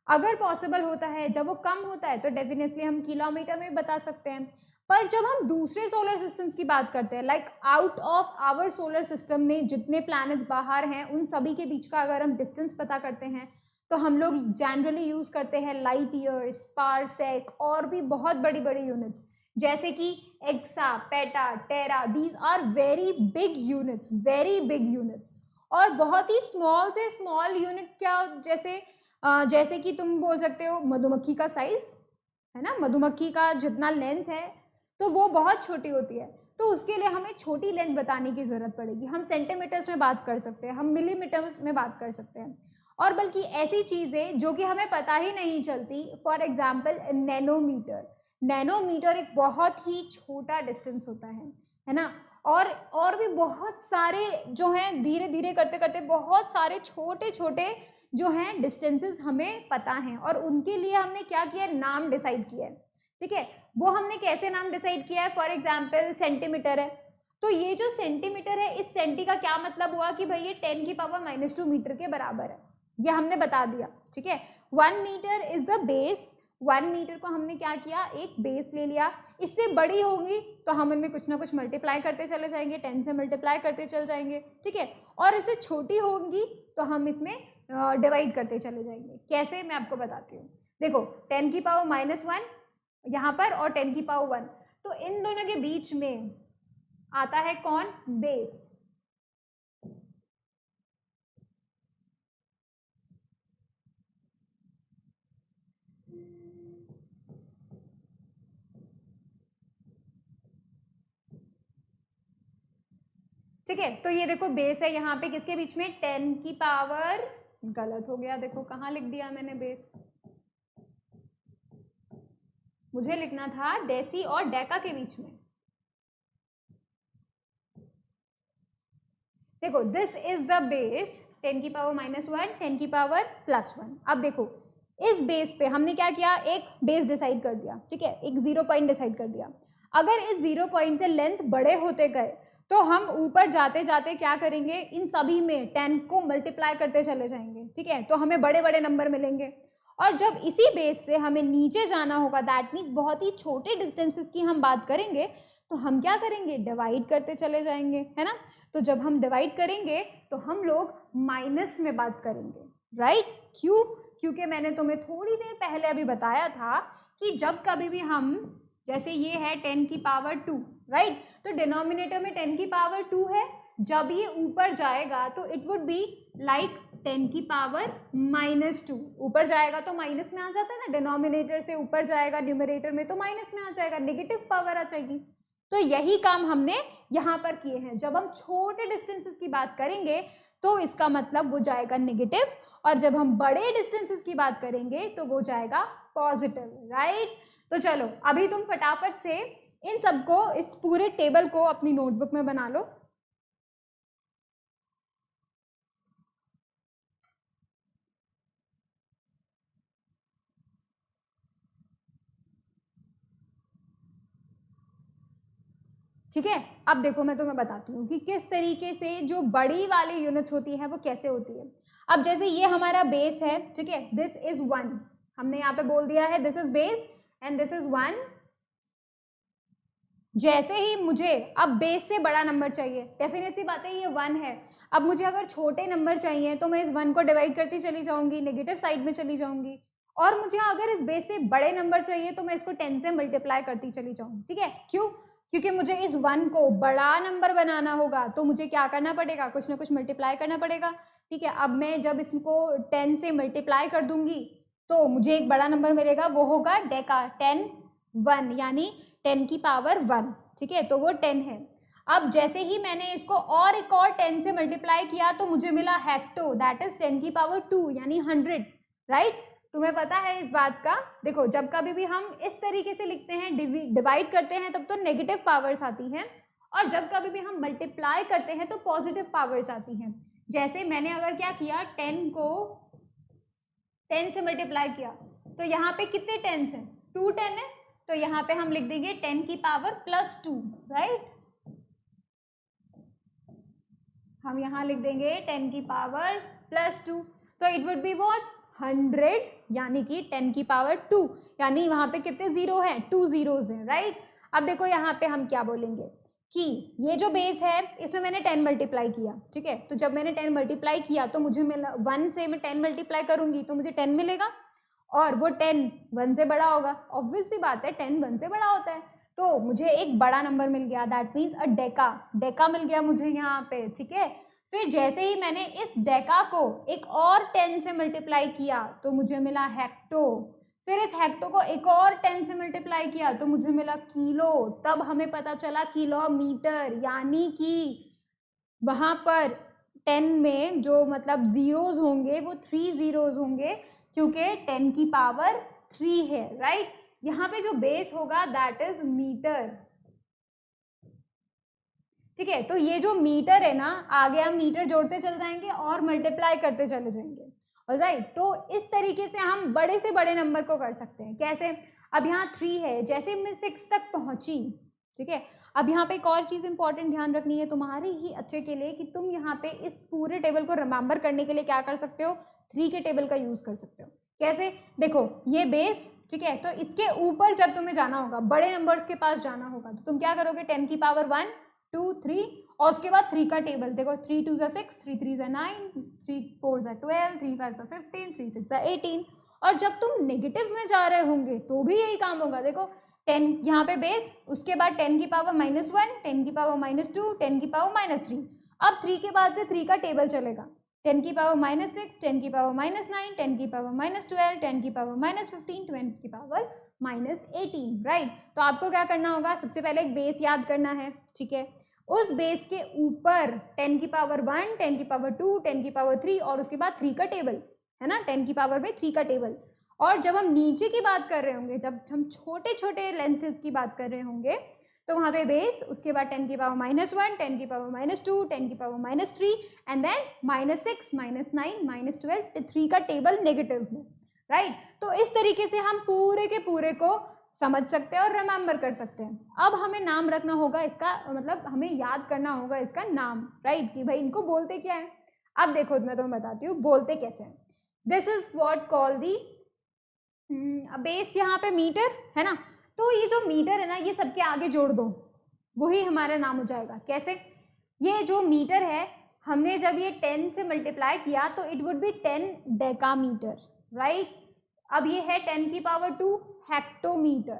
अगर पॉसिबल होता है, जब वो कम होता है तो डेफिनेटली हम किलोमीटर में बता सकते हैं। पर जब हम दूसरे सोलर सिस्टम्स की बात करते हैं, like out of our solar system में जितने प्लैनेट्स बाहर हैं उन सभी के बीच का अगर हम डिस्टेंस पता करते हैं तो हम लोग जनरली यूज करते हैं लाइट ईयर्स, पारसेक और भी बहुत बड़ी बड़ी यूनिट्स जैसे कि exa, peta, tera. These are very big units, very big units. और बहुत ही स्मॉल से स्मॉल यूनिट्स क्या, जैसे कि तुम बोल सकते हो मधुमक्खी का साइज है ना, मधुमक्खी का जितना लेंथ है तो वो बहुत छोटी होती है, तो उसके लिए हमें छोटी लेंथ बताने की जरूरत पड़ेगी। हम सेंटीमीटर्स में बात कर सकते हैं, हम मिलीमीटर्स में बात कर सकते हैं, और बल्कि ऐसी चीजें जो कि हमें पता ही नहीं चलती, फॉर एग्जाम्पल नैनोमीटर। नैनोमीटर एक बहुत ही छोटा डिस्टेंस होता है ना। और भी बहुत सारे जो हैं, धीरे धीरे करते करते बहुत सारे छोटे छोटे जो हैं डिस्टेंसेस हमें पता हैं, और उनके लिए हमने क्या किया, नाम डिसाइड किया है, ठीक है। वो हमने कैसे नाम डिसाइड किया है, फॉर एग्जाम्पल सेंटीमीटर है, तो ये जो सेंटीमीटर है, इस सेंटी का क्या मतलब हुआ कि भाई ये 10⁻⁻² मीटर के बराबर है, ये हमने बता दिया, ठीक है। 1 metre is the base. 1 metre को हमने क्या किया, एक बेस ले लिया। इससे बड़ी होंगी तो हम इनमें कुछ ना कुछ मल्टीप्लाई करते चले जाएंगे, 10 से मल्टीप्लाई करते चले जाएंगे, ठीक है। और इससे छोटी होंगी तो हम इसमें डिवाइड करते चले जाएंगे। कैसे, मैं आपको बताती हूँ। देखो 10⁻⁻1 यहाँ पर और 10⁻1, तो इन दोनों के बीच में आता है कौन, बेस। ठीक है, तो ये देखो बेस है यहाँ पे किसके बीच में, 10 की पावर, गलत हो गया, देखो कहाँ लिख दिया मैंने बेस, मुझे लिखना था डेसी और डेका के बीच में। देखो दिस इज द बेस, 10⁻⁻1, 10⁻+1। अब देखो इस बेस पे हमने क्या किया, एक बेस डिसाइड कर दिया, ठीक है, एक 0 पॉइंट डिसाइड कर दिया। अगर इस 0 पॉइंट से लेंथ बड़े होते गए तो हम ऊपर जाते जाते क्या करेंगे, इन सभी में 10 को मल्टीप्लाई करते चले जाएंगे, ठीक है, तो हमें बड़े बड़े नंबर मिलेंगे। और जब इसी बेस से हमें नीचे जाना होगा, दैट मीन्स बहुत ही छोटे डिस्टेंसेस की हम बात करेंगे, तो हम क्या करेंगे, डिवाइड करते चले जाएंगे, है ना। तो जब हम डिवाइड करेंगे तो हम लोग माइनस में बात करेंगे, राइट। क्यों, क्योंकि मैंने तुम्हें थोड़ी देर पहले अभी बताया था कि जब कभी भी हम, जैसे ये है 10⁻2, राइट, तो डिनोमिनेटर में 10⁻2 है, जब ये ऊपर जाएगा तो इट वुड बी लाइक 10⁻⁻2। ऊपर जाएगा तो माइनस में आ जाता है ना, डिनोमिनेटर से ऊपर जाएगा न्यूमरेटर में तो माइनस में आ जाएगा, नेगेटिव पावर आ जाएगी। तो यही काम हमने यहाँ पर किए हैं। जब हम छोटे डिस्टेंसेस की बात करेंगे तो इसका मतलब वो जाएगा नेगेटिव, और जब हम बड़े डिस्टेंसेस की बात करेंगे तो वो जाएगा पॉजिटिव, राइट। तो चलो अभी तुम फटाफट से इन सबको, इस पूरे टेबल को अपनी नोटबुक में बना लो। ठीक है, अब देखो मैं तुम्हें बताती हूँ कि किस तरीके से जो बड़ी वाली यूनिट्स होती है वो कैसे होती है। अब जैसे ये हमारा बेस है, ठीक है, दिस इज 1, हमने यहाँ पे बोल दिया है this is base and this is 1। जैसे ही मुझे अब बेस से बड़ा नंबर चाहिए, डेफिनेट सी बात है ये 1 है, अब मुझे अगर छोटे नंबर चाहिए तो मैं इस 1 को डिवाइड करती चली जाऊंगी, नेगेटिव साइड में चली जाऊंगी। और मुझे अगर इस बेस से बड़े नंबर चाहिए तो मैं इसको 10 से मल्टीप्लाई करती चली जाऊंगी, ठीक है। क्यों, क्योंकि मुझे इस 1 को बड़ा नंबर बनाना होगा तो मुझे क्या करना पड़ेगा, कुछ ना कुछ मल्टीप्लाई करना पड़ेगा, ठीक है। अब मैं जब इसको 10 से मल्टीप्लाई कर दूंगी तो मुझे एक बड़ा नंबर मिलेगा, वो होगा डेका, 10 1 यानी 10 की पावर 1, ठीक है, तो वो 10 है। अब जैसे ही मैंने इसको और एक और 10 से मल्टीप्लाई किया तो मुझे मिला हेक्टो, दैट इज 10 की पावर 2 यानी 100, राइट। तुम्हें पता है इस बात का? देखो जब कभी भी हम इस तरीके से लिखते हैं, डिवाइड करते हैं, तब तो नेगेटिव पावर्स आती हैं, और जब कभी भी हम मल्टीप्लाई करते हैं तो पॉजिटिव पावर्स आती हैं। जैसे मैंने अगर क्या किया, 10 को 10 से मल्टीप्लाई किया, तो यहाँ पे कितने 10 हैं? 2 10 है, तो यहाँ पे हम लिख देंगे 10 की पावर +2, राइट। हम यहाँ लिख देंगे 10 की पावर +2, तो इट वुड बी व्हाट, 100 यानी कि 10 की पावर 2, यानी वहां पे कितने जीरो हैं? 2 zeros हैं, राइट। अब देखो यहाँ पे हम क्या बोलेंगे कि ये जो बेस है इसमें मैंने 10 मल्टीप्लाई किया, ठीक है, तो जब मैंने 10 मल्टीप्लाई किया तो मुझे मिला 1 से मैं 10 मल्टीप्लाई करूंगी तो मुझे 10 मिलेगा, और वो 10 1 से बड़ा होगा, ऑब्वियस सी बात है 10 1 से बड़ा होता है, तो मुझे एक बड़ा नंबर मिल गया, दैट मीन्स अ डेका मिल गया मुझे यहाँ पे, ठीक है। फिर जैसे ही मैंने इस डेका को एक और 10 से मल्टीप्लाई किया तो मुझे मिला हेक्टो, फिर इस हेक्टो को एक और 10 से मल्टीप्लाई किया तो मुझे मिला किलो, तब हमें पता चला किलोमीटर, यानी कि वहां पर 10 में जो मतलब जीरोस होंगे वो 3 जीरोस होंगे, क्योंकि 10 की पावर 3 है, राइट। यहाँ पे जो बेस होगा दैट इज मीटर, ठीक है। तो ये जो मीटर है ना, आगे हम मीटर जोड़ते चल जाएंगे और मल्टीप्लाई करते चले जाएंगे, ऑलराइट। तो इस तरीके से हम बड़े से बड़े नंबर को कर सकते हैं। कैसे? अब यहाँ 3 है, जैसे मैं 6 तक पहुंची, ठीक है। अब यहाँ पे एक और चीज इंपॉर्टेंट ध्यान रखनी है तुम्हारे ही अच्छे के लिए, कि तुम यहाँ पे इस पूरे टेबल को रिमेंबर करने के लिए क्या कर सकते हो, 3 के टेबल का यूज कर सकते हो। कैसे? देखो ये बेस, ठीक है, तो इसके ऊपर जब तुम्हें जाना होगा, बड़े नंबर्स के पास जाना होगा, तो तुम क्या करोगे, 10 की पावर 1 2 3, और उसके बाद 3 का टेबल देखो, 3 2 6, 3 3 9, 3 4 12, 3 5 15, 3 6 18, और जब तुम नेगेटिव में जा रहे होंगे तो भी यही काम होगा। देखो 10 यहाँ पे बेस, उसके बाद 10 की पावर -1, 10 की पावर -2, 10 की पावर -3, अब 3 के बाद से 3 का टेबल चलेगा, 10 की पावर -6, 10 की पावर -9, 10 की पावर -12, 10 की पावर -15, 10 की पावर -18, राइट। तो आपको क्या करना होगा, सबसे पहले एक बेस याद करना है, ठीक है। उस बेस के ऊपर 10 की पावर 1, 10 की पावर 2, 10 की पावर 3, और उसके बाद 3 का टेबल है ना, 10 की पावर में 3 का टेबल। और जब हम नीचे की बात कर रहे होंगे, जब हम छोटे छोटे लेंथेस की बात कर रहे होंगे, तो वहां पे बेस, उसके बाद 10 की पावर -1, 10 की पावर -2, 10 की पावर -3, एंड देन -6, -9, -12, 3 का टेबल नेगेटिव में, राइट। तो इस तरीके से हम पूरे के पूरे को समझ सकते हैं और रिमेंबर कर सकते हैं। अब हमें नाम रखना होगा इसका, मतलब हमें याद करना होगा इसका नाम, राइट, कि भाई इनको बोलते क्या है। अब देखो मैं तुम्हें बताती हूँ बोलते कैसे हैं। This is what call the base, यहाँ पे मीटर है ना, तो ये जो मीटर है ना, ये सबके आगे जोड़ दो, वही हमारा नाम हो जाएगा। कैसे? ये जो मीटर है, हमने जब ये 10 से मल्टीप्लाई किया तो it would B 10 decametre, right. अब ये है 10 की पावर 2 हेक्टोमीटर,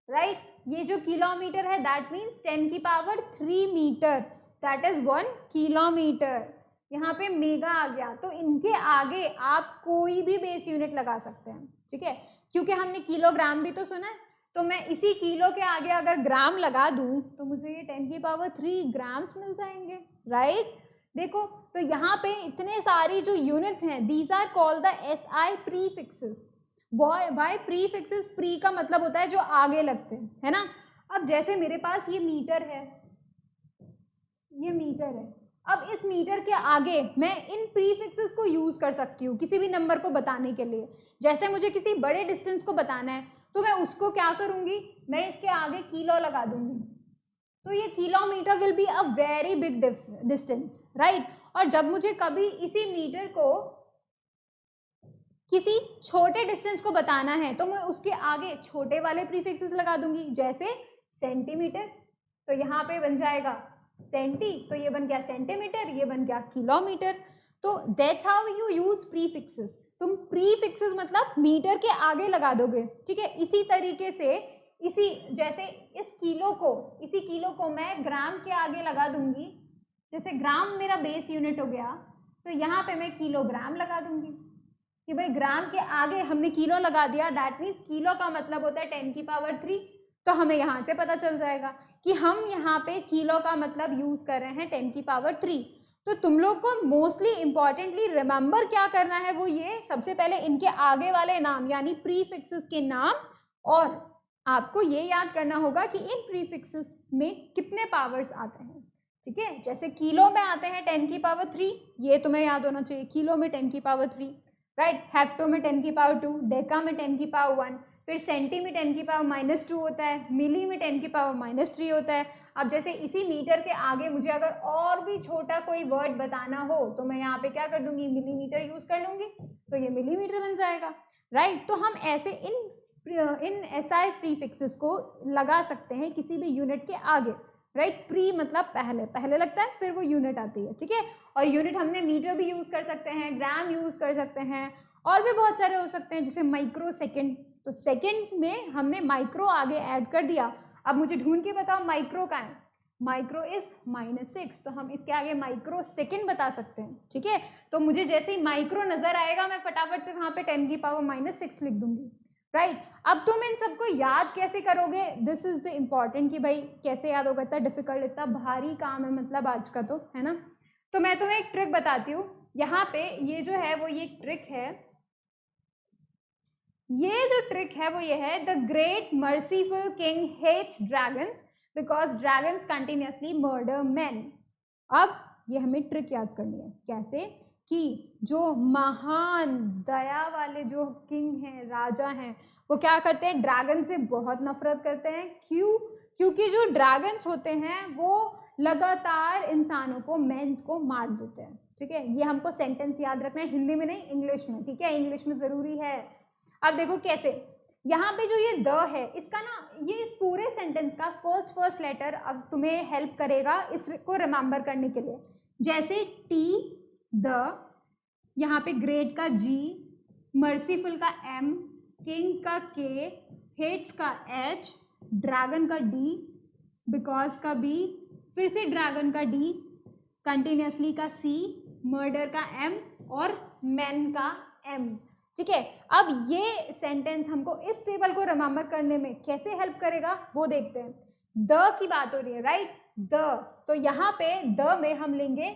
राइट। ये जो किलोमीटर है दैट मीन्स 10 की power 3 metre, that is 1 kilometre. यहाँ पे मेगा आ गया, तो इनके आगे आप कोई भी बेस यूनिट लगा सकते हैं, ठीक है, क्योंकि हमने किलोग्राम भी तो सुना है, तो मैं इसी किलो के आगे अगर ग्राम लगा दूं तो मुझे ये 10 की पावर 3 ग्राम्स मिल जाएंगे, राइट। देखो तो यहाँ पे इतने सारी जो यूनिट्स हैं, these are called the SI prefixes. Why prefixes? Pre का मतलब होता है जो आगे लगते हैं, है ना। अब जैसे मेरे पास ये मीटर है, ये मीटर है, अब इस मीटर के आगे मैं इन प्रीफिक्सेस को यूज कर सकती हूँ किसी भी नंबर को बताने के लिए। जैसे मुझे किसी बड़े डिस्टेंस को बताना है तो मैं उसको क्या करूंगी, मैं इसके आगे किलो लगा दूंगी, तो ये kilometre will be a very big distance, right. और जब मुझे कभी इसी मीटर को किसी छोटे डिस्टेंस को बताना है तो मैं उसके आगे छोटे वाले प्रीफिक्सेस लगा दूंगी, जैसे सेंटीमीटर, तो यहाँ पे बन जाएगा सेंटी, तो ये बन गया सेंटीमीटर, ये बन गया किलोमीटर। तो that's how you use prefixes. तुम प्रीफिक्सेस मतलब मीटर के आगे लगा दोगे, ठीक है। इसी तरीके से इसी जैसे इसी किलो को मैं ग्राम के आगे लगा दूंगी, जैसे ग्राम मेरा बेस यूनिट हो गया, तो यहाँ पे मैं किलोग्राम लगा दूंगी, कि भाई ग्राम के आगे हमने किलो लगा दिया, दैट मीन्स किलो का मतलब होता है 10 की पावर 3। तो हमें यहाँ से पता चल जाएगा कि हम यहाँ पे किलो का मतलब यूज कर रहे हैं 10 की पावर 3। तो तुम लोग को मोस्टली इंपॉर्टेंटली रिमेंबर क्या करना है, वो ये सबसे पहले इनके आगे वाले नाम यानी प्रीफिक्सेस के नाम, और आपको ये याद करना होगा कि इन प्रीफिक्सेस में कितने पावर्स आते हैं। ठीक है, जैसे किलो में आते हैं 10 की पावर 3, ये तुम्हें याद होना चाहिए, किलो में 10 की पावर 3, राइट। हेक्टो में 10 की पावर 2, डेका में 10 की पावर 1, फिर सेंटी में 10 की पावर -2 होता है, मिली में 10 की पावर -3 होता है। अब जैसे इसी मीटर के आगे मुझे अगर और भी छोटा कोई वर्ड बताना हो तो मैं यहाँ पे क्या कर दूंगी, मिलीमीटर यूज कर लूंगी, तो ये मिलीमीटर बन जाएगा, राइट। तो हम ऐसे इन एसआई प्रीफिक्सेस को लगा सकते हैं किसी भी यूनिट के आगे, राइट। प्री मतलब पहले, पहले लगता है फिर वो यूनिट आती है, ठीक है। और यूनिट हमने मीटर भी यूज कर सकते हैं, ग्राम यूज कर सकते हैं, और भी बहुत सारे हो सकते हैं, जैसे माइक्रो सेकेंड। तो सेकेंड में हमने माइक्रो आगे ऐड कर दिया। अब मुझे ढूंढ के बताओ माइक्रो का है, माइक्रो इज -6, तो हम इसके आगे माइक्रो सेकेंड बता सकते हैं, ठीक है। तो मुझे जैसे ही माइक्रो नजर आएगा मैं फटाफट से वहां पे 10 की पावर -6 लिख दूंगी, राइट। अब तुम इन सबको याद कैसे करोगे, दिस इज द इम्पॉर्टेंट, कि भाई कैसे याद होगा, इतना डिफिकल्ट, इतना भारी काम है मतलब आज का, तो है ना। तो मैं तुम्हें एक ट्रिक बताती हूँ, यहाँ पे ये जो है वो ये ट्रिक है, ये जो ट्रिक है वो ये है, the great merciful king hates dragons because dragons continuously murder man. अब ये हमें ट्रिक याद करनी है, कैसे, कि जो महान दया वाले जो किंग हैं, राजा हैं, वो क्या करते हैं, ड्रैगन से बहुत नफरत करते हैं। क्यों? क्योंकि जो ड्रैगन्स होते हैं वो लगातार इंसानों को, मेंस को मार देते हैं, ठीक है। ये हमको सेंटेंस याद रखना है, हिंदी में नहीं इंग्लिश में, ठीक है, इंग्लिश में जरूरी है। अब देखो कैसे, यहाँ पे जो ये द है, इसका ना, ये इस पूरे सेंटेंस का फर्स्ट लेटर अब तुम्हें हेल्प करेगा इसको रिमेंबर करने के लिए। जैसे टी द, यहाँ पे ग्रेट का जी, मर्सीफुल का एम, किंग का के, हेट्स का एच, ड्रैगन का डी, बिकॉज का बी, फिर से ड्रैगन का डी, कंटिन्यूसली का सी, मर्डर का एम, और मैन का एम, ठीक है। अब ये सेंटेंस हमको इस टेबल को रिमेंबर करने में कैसे हेल्प करेगा वो देखते हैं। द की बात हो रही है, राइट, द, तो यहाँ पे द में हम लेंगे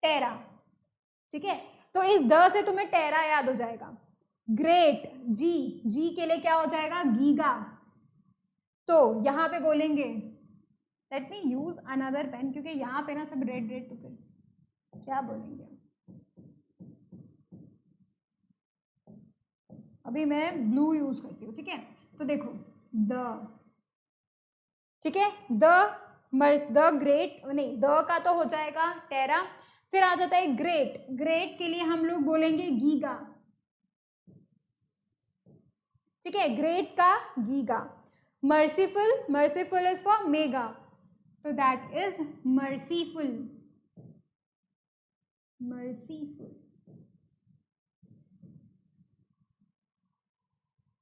टेरा, ठीक है। तो इस द से तुम्हें टेरा याद हो जाएगा। ग्रेट, जी, जी के लिए क्या हो जाएगा, गीगा। तो यहाँ पे बोलेंगे, let me use another pen, क्योंकि यहाँ पे ना सब रेड रेड, तो फिर क्या बोलेंगे, अभी मैं ब्लू यूज करती हूँ, ठीक है। तो देखो द, ठीक है, द ग्रेट, नहीं, द का तो हो जाएगा टेरा, फिर आ जाता है ग्रेट, ग्रेट के लिए हम लोग बोलेंगे गीगा, ठीक है, ग्रेट का giga. Merciful, merciful is for mega, तो दैट इज मर्सीफुल, मर्सीफुल,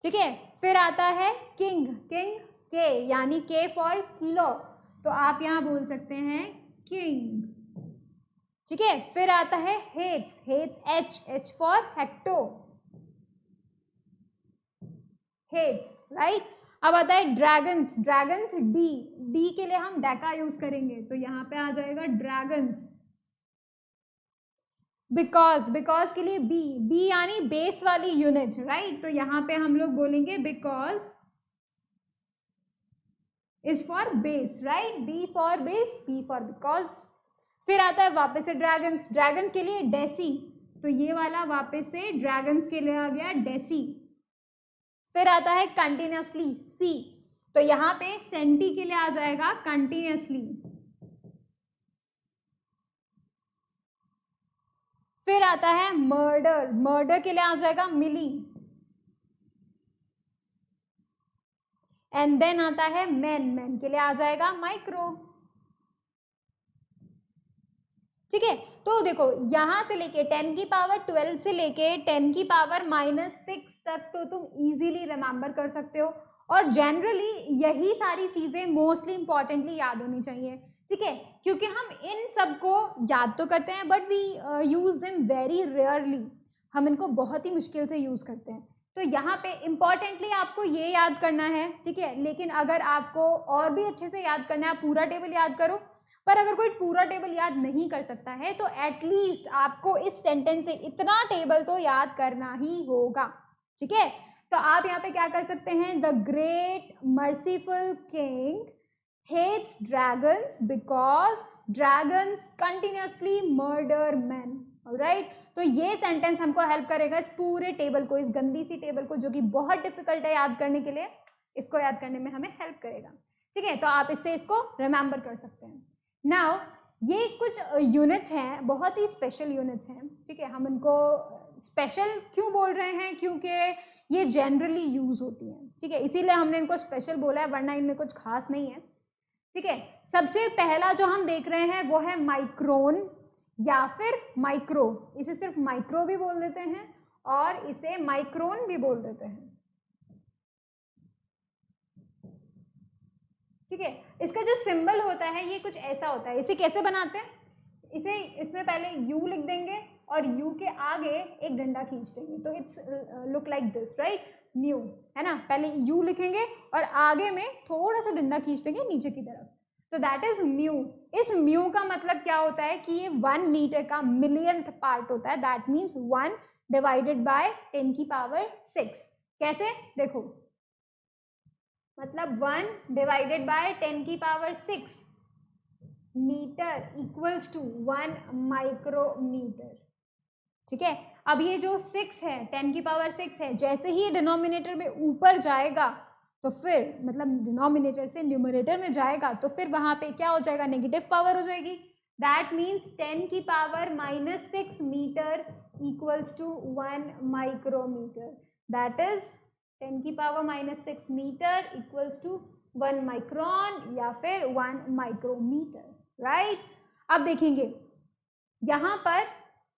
ठीक है। फिर आता है किंग, किंग के यानी के फॉर किलो, तो आप यहां बोल सकते हैं किंग, ठीक है। फिर आता है हेट्स, हेट्स एच, एच फॉर हेक्टो, हेट्स, राइट। अब आता है ड्रैगन्स, ड्रैगन्स डी, डी के लिए हम डेका यूज करेंगे, तो यहां पे आ जाएगा ड्रैगन्स। बिकॉज, बिकॉज के लिए बी, बी यानी बेस वाली यूनिट, राइट, तो यहां पे हम लोग बोलेंगे because is for base, right, B for base, B for because. फिर आता है वापस से ड्रैगन्स, ड्रैगन्स के लिए डेसी, तो ये वाला वापस से ड्रैगन्स के लिए आ गया डेसी। फिर आता है कंटिन्यूसली सी, तो यहां पे सेंटी के लिए आ जाएगा कंटिन्यूसली। फिर आता है मर्डर, मर्डर के लिए आ जाएगा मिली, एंड देन आता है मैन, मैन के लिए आ जाएगा माइक्रो, ठीक है। तो देखो यहां से लेके 10 की पावर 12 से लेके 10 की पावर -6 तक तो तुम इजीली रिमेंबर कर सकते हो, और जनरली यही सारी चीजें मोस्टली इंपॉर्टेंटली याद होनी चाहिए, ठीक है, क्योंकि हम इन सबको याद तो करते हैं but we use them very rarely. हम इनको बहुत ही मुश्किल से यूज़ करते हैं। तो यहाँ पे इम्पॉर्टेंटली आपको ये याद करना है, ठीक है। लेकिन अगर आपको और भी अच्छे से याद करना है, आप पूरा टेबल याद करो। पर अगर कोई पूरा टेबल याद नहीं कर सकता है तो एटलीस्ट आपको इस सेंटेंस से इतना टेबल तो याद करना ही होगा, ठीक है। तो आप यहाँ पे क्या कर सकते हैं, the great merciful king hates dragons because dragons continuously murder men, alright। तो ये सेंटेंस हमको हेल्प करेगा इस पूरे टेबल को, इस गंदी सी टेबल को, जो कि बहुत डिफिकल्ट है याद करने के लिए, इसको याद करने में हमें हेल्प करेगा, ठीक है। तो आप इससे इसको रिमेंबर कर सकते हैं। नाउ ये कुछ यूनिट्स हैं, बहुत ही स्पेशल यूनिट्स हैं, ठीक है। हम इनको स्पेशल क्यों बोल रहे हैं, क्योंकि ये जनरली यूज होती हैं, ठीक है, इसीलिए हमने इनको स्पेशल बोला है, वरना इनमें कुछ खास नहीं है, ठीक है। सबसे पहला जो हम देख रहे हैं वो है माइक्रोन या फिर माइक्रो। इसे सिर्फ माइक्रो भी बोल देते हैं और इसे माइक्रोन भी बोल देते हैं, ठीक है। इसका जो सिंबल होता है ये कुछ ऐसा होता है। इसे कैसे बनाते हैं, इसे इसमें पहले यू लिख देंगे और यू के आगे एक डंडा खींच देंगे, तो it's look like this, right, mu, है ना। पहले यू लिखेंगे और आगे में थोड़ा सा डंडा खींच देंगे नीचे की तरफ, तो दैट इज म्यू। इस म्यू का मतलब क्या होता है कि ये 1 मीटर का मिलियंथ पार्ट होता है, दैट मीन्स 1 डिवाइडेड बाय 10 की पावर 6। कैसे, देखो, मतलब 1 डिवाइडेड बाय 10 की power 6 metre equals to 1 micrometre, ठीक है। अब ये जो 6 है, 10 की पावर 6 है, जैसे ही डिनोमिनेटर में ऊपर जाएगा तो फिर मतलब डिनोमिनेटर से न्यूमरेटर में जाएगा तो फिर वहां पे क्या हो जाएगा, नेगेटिव पावर हो जाएगी। दैट मीन्स 10 की power -6 metre equals to 1 micrometre, that is 10 की power -6 metre equals to 1 micron या फिर 1 माइक्रोमीटर, राइट। अब देखेंगे यहाँ पर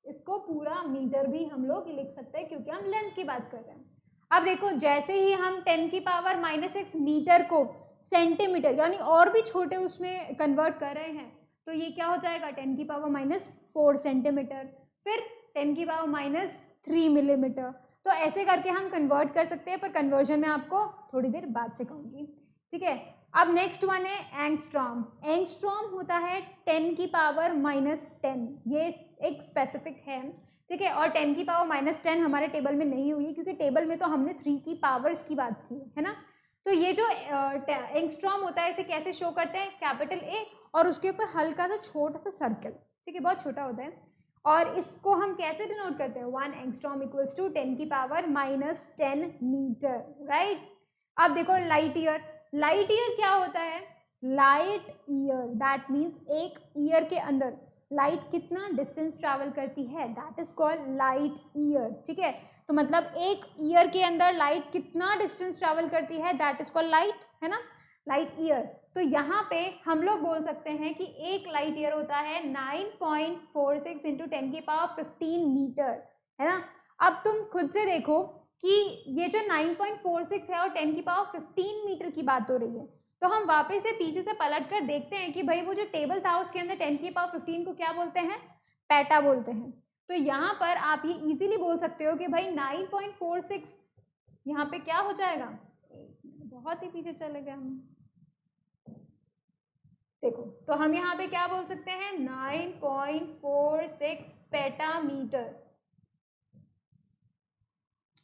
इसको पूरा मीटर भी हम लोग लिख सकते हैं क्योंकि हम लेंथ की बात कर रहे हैं। अब देखो, जैसे ही हम 10 की पावर -6 मीटर को सेंटीमीटर यानी और भी छोटे उसमें कन्वर्ट कर रहे हैं तो ये क्या हो जाएगा, 10 की पावर -4 सेंटीमीटर, फिर 10 की पावर -3 मिलीमीटर। तो ऐसे करके हम कन्वर्ट कर सकते हैं, पर कन्वर्जन में आपको थोड़ी देर बाद से कहूँगी, ठीक है। अब नेक्स्ट वन है एंगस्ट्रॉम। एंगस्ट्रॉम होता है 10 की पावर -10, ये एक स्पेसिफिक है, ठीक है। और 10 की पावर -10 हमारे टेबल में नहीं हुई क्योंकि टेबल में तो हमने 3 की पावर्स की बात की है ना। तो ये जो एंगस्ट्रॉम होता है इसे कैसे शो करते हैं, कैपिटल ए और उसके ऊपर हल्का सा छोटा सा सर्कल, ठीक है, बहुत छोटा होता है। और इसको हम कैसे डिनोट करते हैं, 1 एंगस्ट्रॉम इक्वल्स टू 10 की पावर -10 मीटर, राइट। अब देखो लाइट ईयर, लाइट ईयर क्या होता है, लाइट ईयर दैट मीन्स एक ईयर के अंदर लाइट कितना डिस्टेंस ट्रैवल करती है, that is called light year, ठीक है। तो मतलब एक ईयर के अंदर लाइट कितना डिस्टेंस ट्रैवल करती है, दैट इज कॉल्ड लाइट, है ना, लाइट ईयर। तो यहाँ पे हम लोग बोल सकते हैं कि एक लाइट ईयर होता है 9.46 इंटू 10 की पावर 15 मीटर, है ना। अब तुम खुद से देखो कि ये जो 9.46 है और 10 की पावर 15 मीटर की बात हो रही है, तो हम वापस से पीछे से पलट कर देखते हैं कि भाई वो जो टेबल था उसके अंदर 10 की पावर 15 को क्या बोलते हैं, पेटा बोलते हैं। तो यहाँ पर आप ये इजीली बोल सकते हो कि भाई 9.46 यहाँ पे क्या हो जाएगा, बहुत ही पीछे चले गए हम, देखो, तो हम यहाँ पे क्या बोल सकते हैं, 9.46 पेटामीटर,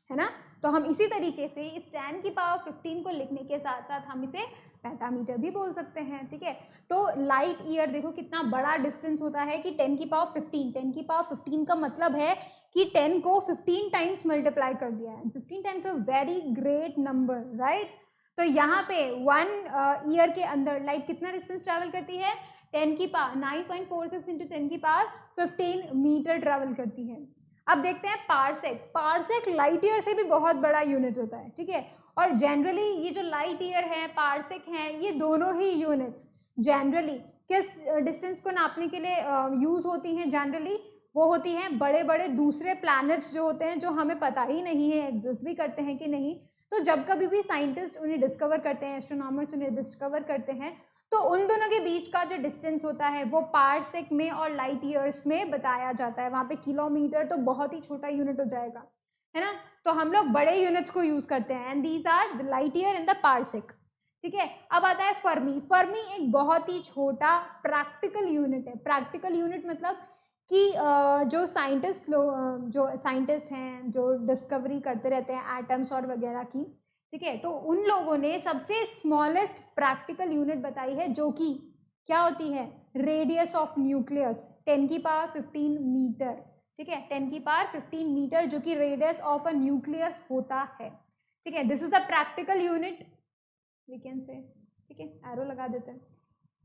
है ना। तो हम इसी तरीके से इस 10 की पावर 15 को लिखने के साथ साथ हम इसे पेटामीटर भी बोल सकते हैं, ठीक है। तो लाइट ईयर देखो कितना बड़ा डिस्टेंस होता है कि 10 की पावर 15, 10 की पावर 15 का मतलब है कि 10 को 15 टाइम्स मल्टीप्लाई कर दिया है, 15 times a very great number, right. तो यहाँ पे 1 ईयर के अंदर लाइट कितना डिस्टेंस ट्रैवल करती है, 10 की पावर 9.46 इंटू 10 की पावर 15 मीटर ट्रैवल करती है। अब देखते हैं पारसेक। पारसेक लाइट ईयर से भी बहुत बड़ा यूनिट होता है, ठीक है। और जनरली ये जो लाइट ईयर है, पारसेक है, ये दोनों ही यूनिट्स जनरली किस डिस्टेंस को नापने के लिए यूज होती हैं, जनरली वो होती हैं बड़े बड़े दूसरे प्लैनेट्स जो होते हैं, जो हमें पता ही नहीं है एग्जिस्ट भी करते हैं कि नहीं, तो जब कभी भी साइंटिस्ट उन्हें डिस्कवर करते हैं, एस्ट्रोनॉमर्स उन्हें डिस्कवर करते हैं, तो उन दोनों के बीच का जो डिस्टेंस होता है वो पारसेक में और लाइट ईयर्स में बताया जाता है। वहाँ पे किलोमीटर तो बहुत ही छोटा यूनिट हो जाएगा, है ना। तो हम लोग बड़े यूनिट्स को यूज करते हैं, and these are the light year in the parsec, ठीक है। अब आता है फर्मी। फर्मी एक बहुत ही छोटा प्रैक्टिकल यूनिट है। प्रैक्टिकल यूनिट मतलब कि जो साइंटिस्ट हैं, जो डिस्कवरी करते रहते हैं एटम्स और वगैरह की, ठीक है, तो उन लोगों ने सबसे स्मॉलेस्ट प्रैक्टिकल यूनिट बताई है, जो कि क्या होती है, रेडियस ऑफ न्यूक्लियस, 10⁻15 मीटर, ठीक है, 10⁻15 मीटर, जो कि रेडियस ऑफ अ न्यूक्लियस होता है, ठीक है। This is the practical unit, we can say, ठीक है, एरो लगा देते हैं,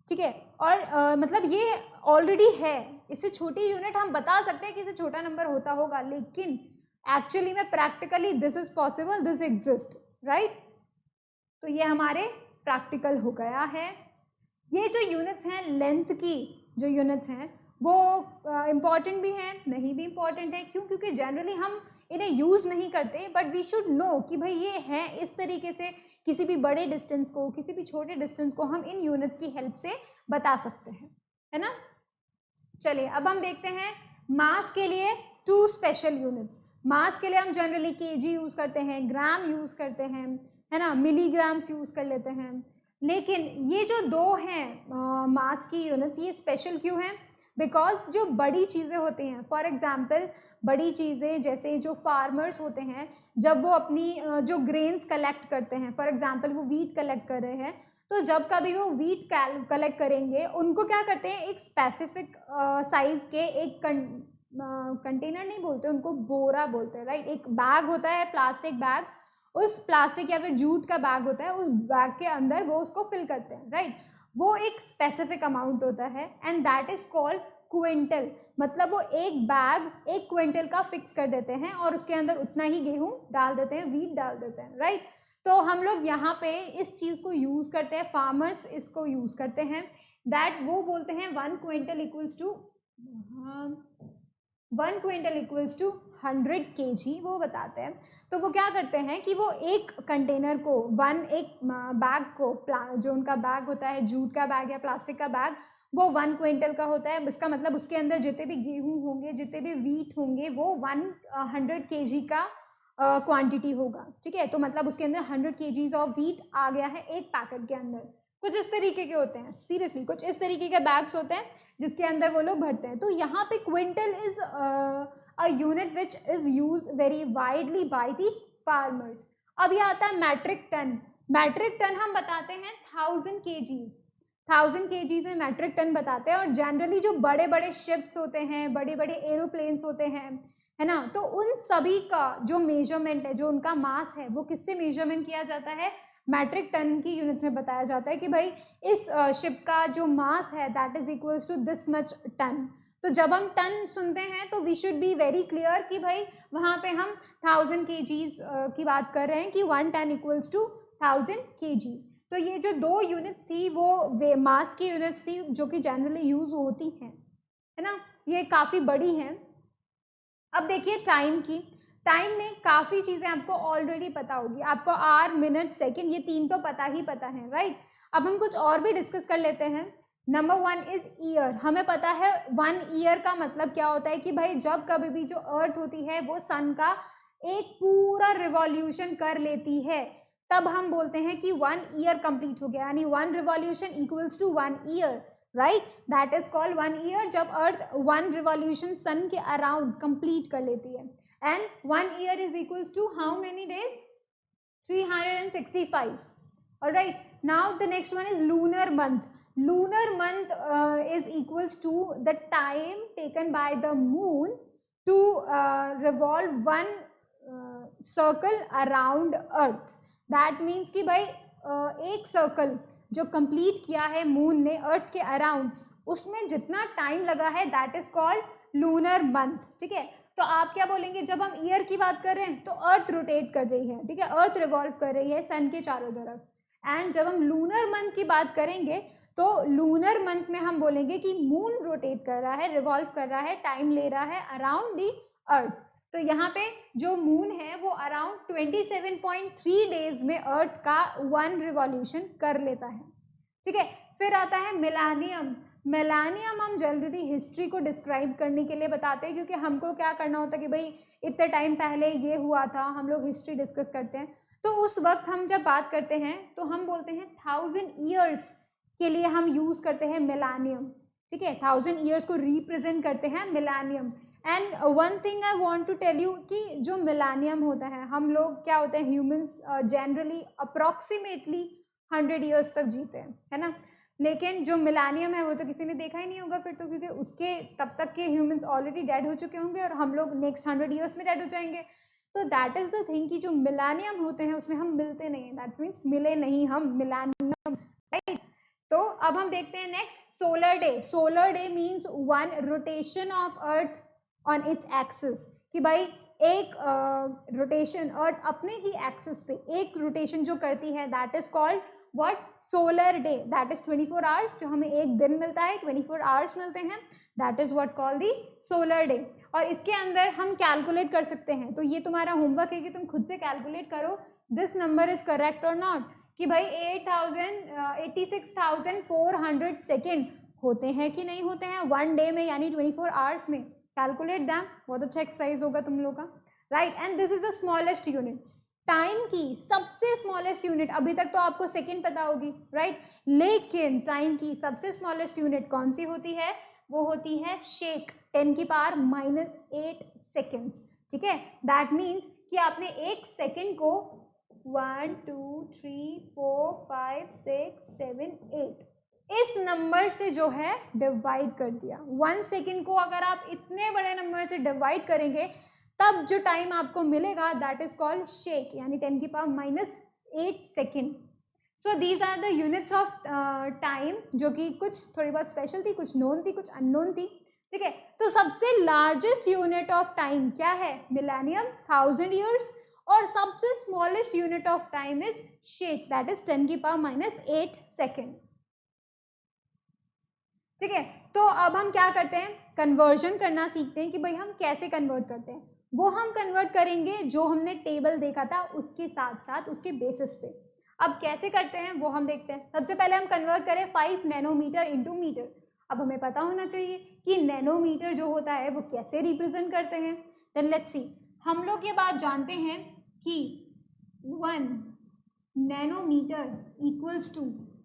ठीक है। और मतलब ये ऑलरेडी है, इससे छोटी यूनिट हम बता सकते हैं कि इससे छोटा नंबर होता होगा, लेकिन एक्चुअली में practically this is possible, this exist, right. तो ये हमारे प्रैक्टिकल हो गया है। ये जो यूनिट्स हैं, लेंथ की जो यूनिट्स हैं, वो इम्पॉर्टेंट भी हैं, नहीं भी इम्पॉर्टेंट है। क्यों? क्योंकि जनरली हम इन्हें यूज़ नहीं करते, बट वी शुड नो कि भाई ये है इस तरीके से। किसी भी बड़े डिस्टेंस को, किसी भी छोटे डिस्टेंस को हम इन यूनिट्स की हेल्प से बता सकते हैं, है ना। चलिए अब हम देखते हैं मास के लिए 2 स्पेशल यूनिट्स। मास के लिए हम जनरली केजी यूज करते हैं, ग्राम यूज करते हैं, है ना, मिलीग्राम्स यूज कर लेते हैं। लेकिन ये जो 2 हैं मास की यूनिट्स, ये स्पेशल क्यों हैं? बिकॉज जो बड़ी चीज़ें होती हैं, फॉर एग्जाम्पल बड़ी चीज़ें जैसे जो फार्मर्स होते हैं, जब वो अपनी जो ग्रेन्स कलेक्ट करते हैं, फॉर एग्जाम्पल वो वीट कलेक्ट कर रहे हैं, तो जब कभी वो वीट कलेक्ट करेंगे, उनको क्या करते हैं, एक स्पेसिफिक साइज के एक कंटेनर नहीं बोलते उनको, बोरा बोलते हैं, राइट। एक बैग होता है, प्लास्टिक बैग, उस प्लास्टिक या फिर जूट का बैग होता है, उस बैग के अंदर वो उसको फिल करते हैं, राइट। वो एक स्पेसिफिक अमाउंट होता है, and that is called quintal. मतलब वो एक बैग 1 क्विंटल का फिक्स कर देते हैं और उसके अंदर उतना ही गेहूं डाल देते हैं, वीट डाल देते हैं, राइट। तो हम लोग यहाँ पे इस चीज़ को यूज़ करते हैं, फार्मर्स इसको यूज़ करते हैं, दैट वो बोलते हैं 1 क्विंटल इक्वल्स टू 100 kg, वो बताते हैं। तो वो क्या करते हैं कि वो एक कंटेनर को, एक बैग को, जो उनका बैग होता है, जूट का बैग या प्लास्टिक का बैग, वो 1 क्विंटल का होता है। इसका मतलब उसके अंदर जितने भी गेहूं होंगे, जितने भी वीट होंगे, वो 100 kg का क्वांटिटी होगा, ठीक है। तो मतलब उसके अंदर 100 kgs ऑफ वीट आ गया है एक पैकेट के अंदर। कुछ इस तरीके के होते हैं, सीरियसली कुछ इस तरीके के बैग्स होते हैं जिसके अंदर वो लोग भरते हैं। तो यहाँ पे quintal is a unit which is used very widely by the farmers. अब ये आता है मैट्रिक टन। मैट्रिक टन हम बताते हैं 1000 kgs, 1000 kgs में मैट्रिक टन बताते हैं। और जनरली जो बड़े बड़े शिप्स होते हैं, बड़े बड़े एरोप्लेन्स होते हैं, है ना, तो उन सभी का जो मेजरमेंट है, जो उनका मास है, वो किससे मेजरमेंट किया जाता है? मैट्रिक टन की यूनिट्स में बताया जाता है कि भाई इस शिप का जो मास है that is equals to this much ton. तो जब हम टन सुनते हैं तो we should be very clear कि भाई वहाँ पे हम 1000 kgs की बात कर रहे हैं, कि 1 टन इक्वल्स टू 1000 kgs। तो ये जो 2 यूनिट्स थी वो मास की यूनिट्स थी, जो कि जनरली यूज होती हैं, है ना, ये काफ़ी बड़ी हैं। अब देखिए टाइम की। टाइम में काफ़ी चीज़ें आपको ऑलरेडी पता होगी, आपको आवर, मिनट, सेकंड, ये 3 तो पता ही पता है, राइट। अब हम कुछ और भी डिस्कस कर लेते हैं। Number 1 is year. हमें पता है 1 ईयर का मतलब क्या होता है, कि भाई जब कभी भी जो अर्थ होती है वो सन का एक पूरा रिवॉल्यूशन कर लेती है, तब हम बोलते हैं कि 1 ईयर कंप्लीट हो गया, यानी 1 revolution equals to 1 year, right. That is called 1 year, जब अर्थ 1 रिवॉल्यूशन सन के अराउंड कंप्लीट कर लेती है। And 1 year is equals to how many days? 365. All right. Now the next one is lunar month. Lunar month is equals to the time taken by the moon to revolve one circle around Earth. That means कि भाई एक सर्कल जो कंप्लीट किया है मून ने अर्थ के अराउंड, उसमें जितना टाइम लगा है that is called lunar month, ठीक है। तो आप क्या बोलेंगे, जब हम ईयर की बात कर रहे हैं तो अर्थ रोटेट कर रही है, ठीक है, अर्थ रिवॉल्व कर रही है सन के चारों तरफ। एंड जब हम लूनर मंथ की बात करेंगे तो लूनर मंथ में हम बोलेंगे कि मून रोटेट कर रहा है, रिवॉल्व कर रहा है, टाइम ले रहा है अराउंड दी अर्थ। तो यहाँ पे जो मून है वो अराउंड 27.3 डेज में अर्थ का 1 रिवॉल्यूशन कर लेता है, ठीक है। फिर आता है मिलेनियम। मिलेनियम हम जनरली हिस्ट्री को डिस्क्राइब करने के लिए बताते हैं, क्योंकि हमको क्या करना होता है कि भाई इतने टाइम पहले ये हुआ था, हम लोग हिस्ट्री डिस्कस करते हैं। तो उस वक्त हम जब बात करते हैं तो हम बोलते हैं 1000 ईयर्स के लिए हम यूज करते हैं मिलेनियम, ठीक है। 1000 ईयर्स को रिप्रेजेंट करते हैं millennium. And one thing I want to tell you कि जो मिलेनियम होता है, हम लोग क्या होते हैं ह्यूमंस जनरली अप्रॉक्सीमेटली 100 ईयर्स तक जीते हैं, है ना। लेकिन जो मिलेनियम है वो तो किसी ने देखा ही नहीं होगा फिर तो, क्योंकि उसके तब तक के ह्यूमंस ऑलरेडी डेड हो चुके होंगे और हम लोग नेक्स्ट 100 ईयर्स में डेड हो जाएंगे। तो दैट इज द थिंग कि जो मिलेनियम होते हैं उसमें हम मिलते नहीं हैं, दैट मीन्स मिले नहीं हम मिलेनियम, राइट। तो अब हम देखते हैं next solar day. Solar day means 1 rotation of earth on its axis, कि भाई एक रोटेशन अर्थ अपने ही एक्सिस पे एक रोटेशन जो करती है, that is called what, solar day. That is 24 hours, जो हमें एक दिन मिलता है 24 आवर्स मिलते हैं, that is what called the solar day. और इसके अंदर हम कैलकुलेट कर सकते हैं, तो ये तुम्हारा होमवर्क है कि तुम खुद से कैलकुलेट करो दिस नंबर इज करेक्ट और नॉट, कि भाई 86,400 सेकेंड होते हैं कि नहीं होते हैं 1 डे में, यानी 24 आवर्स में। कैलकुलेट दैम, बहुत अच्छा एक्सरसाइज होगा तुम लोग का, right. And this is the smallest unit. Time की सबसे स्मॉलेस्ट यूनिट, अभी तक तो आपको सेकेंड पता होगी, राइट, लेकिन टाइम की सबसे स्मॉलेस्ट यूनिट कौन सी होती है, वो होती है शेक, 10 की पावर -8 सेकेंड्स, ठीक है। दैट मीन्स कि आपने एक सेकेंड को 1 2 3 4 5 6 7 8 इस नंबर से जो है डिवाइड कर दिया। 1 सेकेंड को अगर आप इतने बड़े नंबर से डिवाइड करेंगे तब जो टाइम आपको मिलेगा दैट इज कॉल्ड शेक, यानी 10 की power -8 second. So these are the units of time, जो कि कुछ थोड़ी बहुत स्पेशल थी, कुछ नोन थी, कुछ अननोन थी, ठीक है। तो सबसे लार्जेस्ट यूनिट ऑफ टाइम क्या है, मिलेनियम 1000 ईयर्स, और सबसे smallest unit of time is shake, that is 10 की पावर -8 सेकेंड, ठीक है। तो अब हम क्या करते हैं, कन्वर्जन करना सीखते हैं कि भाई हम कैसे कन्वर्ट करते हैं। वो हम कन्वर्ट करेंगे जो हमने टेबल देखा था उसके साथ साथ उसके बेसिस पे। अब कैसे करते हैं वो हम देखते हैं। सबसे पहले हम कन्वर्ट करें 5 नैनोमीटर इंटू मीटर। अब हमें पता होना चाहिए कि नैनोमीटर जो होता है वो कैसे रिप्रेजेंट करते हैं। देन लेट्स सी, हम लोग ये बात जानते हैं कि 1 नैनोमीटर इक्वल्स टू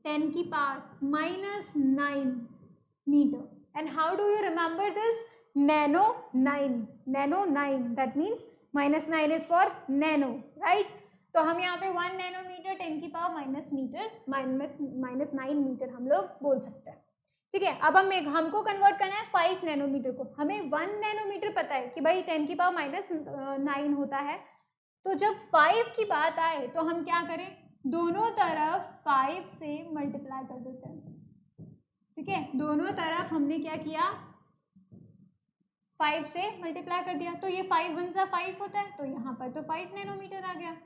10 की power -9 meter. And how do you remember this? Nano 9, that means -9 is for nano, right? तो हम यहाँ पे 1 नैनोमीटर 10 की पावर -9 मीटर हम लोग बोल सकते हैं, ठीक है। अब हमको कन्वर्ट करना है 5 नैनोमीटर को। हमें 1 नैनोमीटर पता है कि भाई 10 की पावर -9 होता है, तो जब 5 की बात आए तो हम क्या करें, दोनों तरफ 5 से मल्टीप्लाई कर देते हैं, ठीक है। दोनों तरफ हमने क्या किया, 5 से मल्टीप्लाई कर दिया, तो ये 5 1 सा 5 होता है, तो यहाँ पर तो 5 नैनोमीटर आ गया,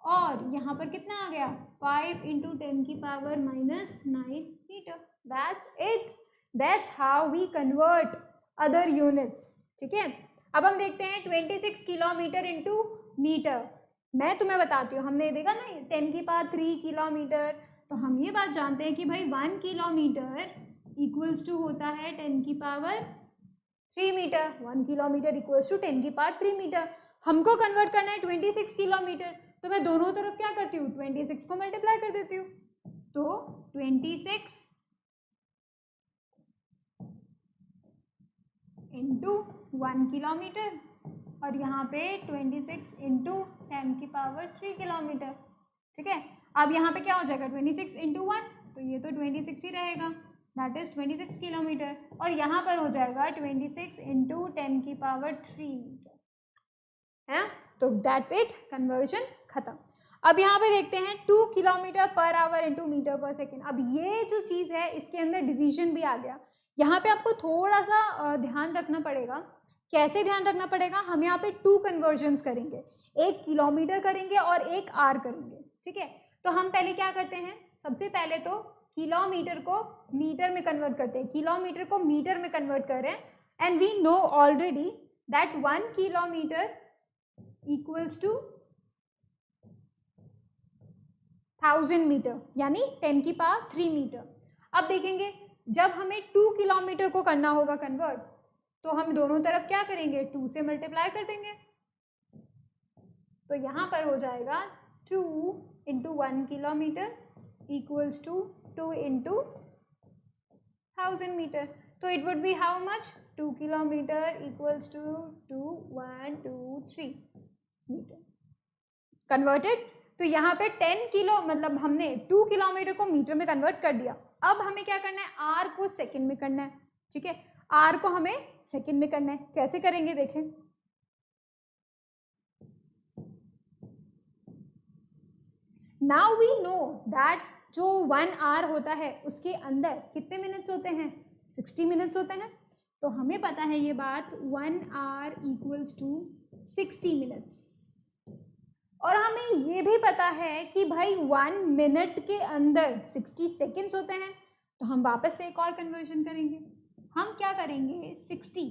और यहाँ पर कितना आ गया, 5 इंटू 10 की power -9 metre. That's it, that's how we convert other units, ठीक है। अब हम देखते हैं 26 किलोमीटर इंटू मीटर। मैं तुम्हें बताती हूँ, हमने देखा ना 10 की पावर 3 किलोमीटर, तो हम ये बात जानते हैं कि भाई 1 किलोमीटर इक्वल्स टू होता है 10 की power 3 metre. 1 kilometre equals to 10 की पावर 3 मीटर। हमको कन्वर्ट करना है 26 किलोमीटर, तो मैं दोनों तरफ क्या करती हूँ, 26 को मल्टीप्लाई कर देती हूँ, तो 26 इंटू 1 किलोमीटर, और यहाँ पे 26 इंटू 10 की पावर 3 किलोमीटर, ठीक है। अब यहाँ पे क्या हो जाएगा, 26 इंटू 1, तो ये तो 26 ही रहेगा, दैट इज 26 किलोमीटर, और यहाँ पर हो जाएगा 26 इंटू 10 की पावर 3 मीटर, है ना। तो दैट्स इट, कन्वर्जन खत्म। अब यहाँ पे देखते हैं 2 kilometre per hour into metre per second. अब ये जो चीज़ है इसके अंदर डिवीजन भी आ गया। यहाँ पे आपको थोड़ा सा ध्यान रखना पड़ेगा। कैसे ध्यान रखना पड़ेगा, हम यहाँ पे 2 कन्वर्जन्स करेंगे, एक किलोमीटर करेंगे और एक आर करेंगे, ठीक है। तो हम पहले क्या करते हैं, सबसे पहले तो किलोमीटर को मीटर में कन्वर्ट करते हैं, किलोमीटर को मीटर में कन्वर्ट कर रहे हैं, and we know already that 1 kilometre equals to 1000 metre, यानी 10 की पावर 3 मीटर। अब देखेंगे जब हमें 2 किलोमीटर को करना होगा कन्वर्ट, तो हम दोनों तरफ क्या करेंगे, 2 से मल्टीप्लाई कर देंगे। तो यहाँ पर हो जाएगा 2 into 1 kilometre equals to 2 into 1000 metre. तो it would be how much, 2 kilometre equals to 2 1 2 3 metre. Converted. तो यहाँ पे 10 किलो मतलब हमने 2 किलोमीटर को मीटर में कन्वर्ट कर दिया। अब हमें क्या करना है, आर को सेकंड में करना है। ठीक है, आर को हमें सेकंड में करना है। कैसे करेंगे देखें। नाउ वी नो दैट जो 1 आवर होता है उसके अंदर कितने मिनट्स होते हैं, 60 मिनट्स होते हैं। तो हमें पता है ये बात, 1 आवर इक्वल्स टू 60 मिनट्स। और हमें ये भी पता है कि भाई 1 मिनट के अंदर 60 सेकेंड्स होते हैं। तो हम वापस से एक और कन्वर्जन करेंगे। हम क्या करेंगे, 60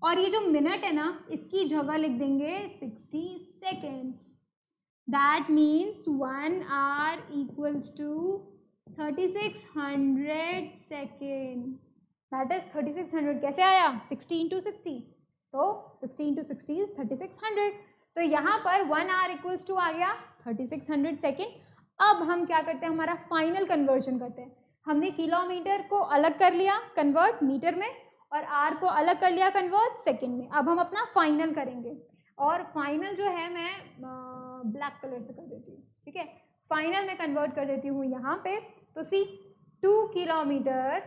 और ये जो मिनट है ना इसकी जगह लिख देंगे 60 seconds. That means 1 hour equals to 3600 second. That is 3600 कैसे आया, 60 इंटू 60। तो 60 इंटू 60 इज 3600। तो यहाँ पर 1 आवर इक्वल्स टू आ गया 3600 सेकेंड। अब हम क्या करते हैं, हमारा फाइनल कन्वर्जन करते हैं। हमने किलोमीटर को अलग कर लिया कन्वर्ट मीटर में, और आर को अलग कर लिया कन्वर्ट सेकेंड में। अब हम अपना फाइनल करेंगे, और फाइनल जो है मैं ब्लैक कलर से कर देती हूँ। ठीक है, फाइनल में कन्वर्ट कर देती हूँ यहाँ पे। तो see 2 kilometre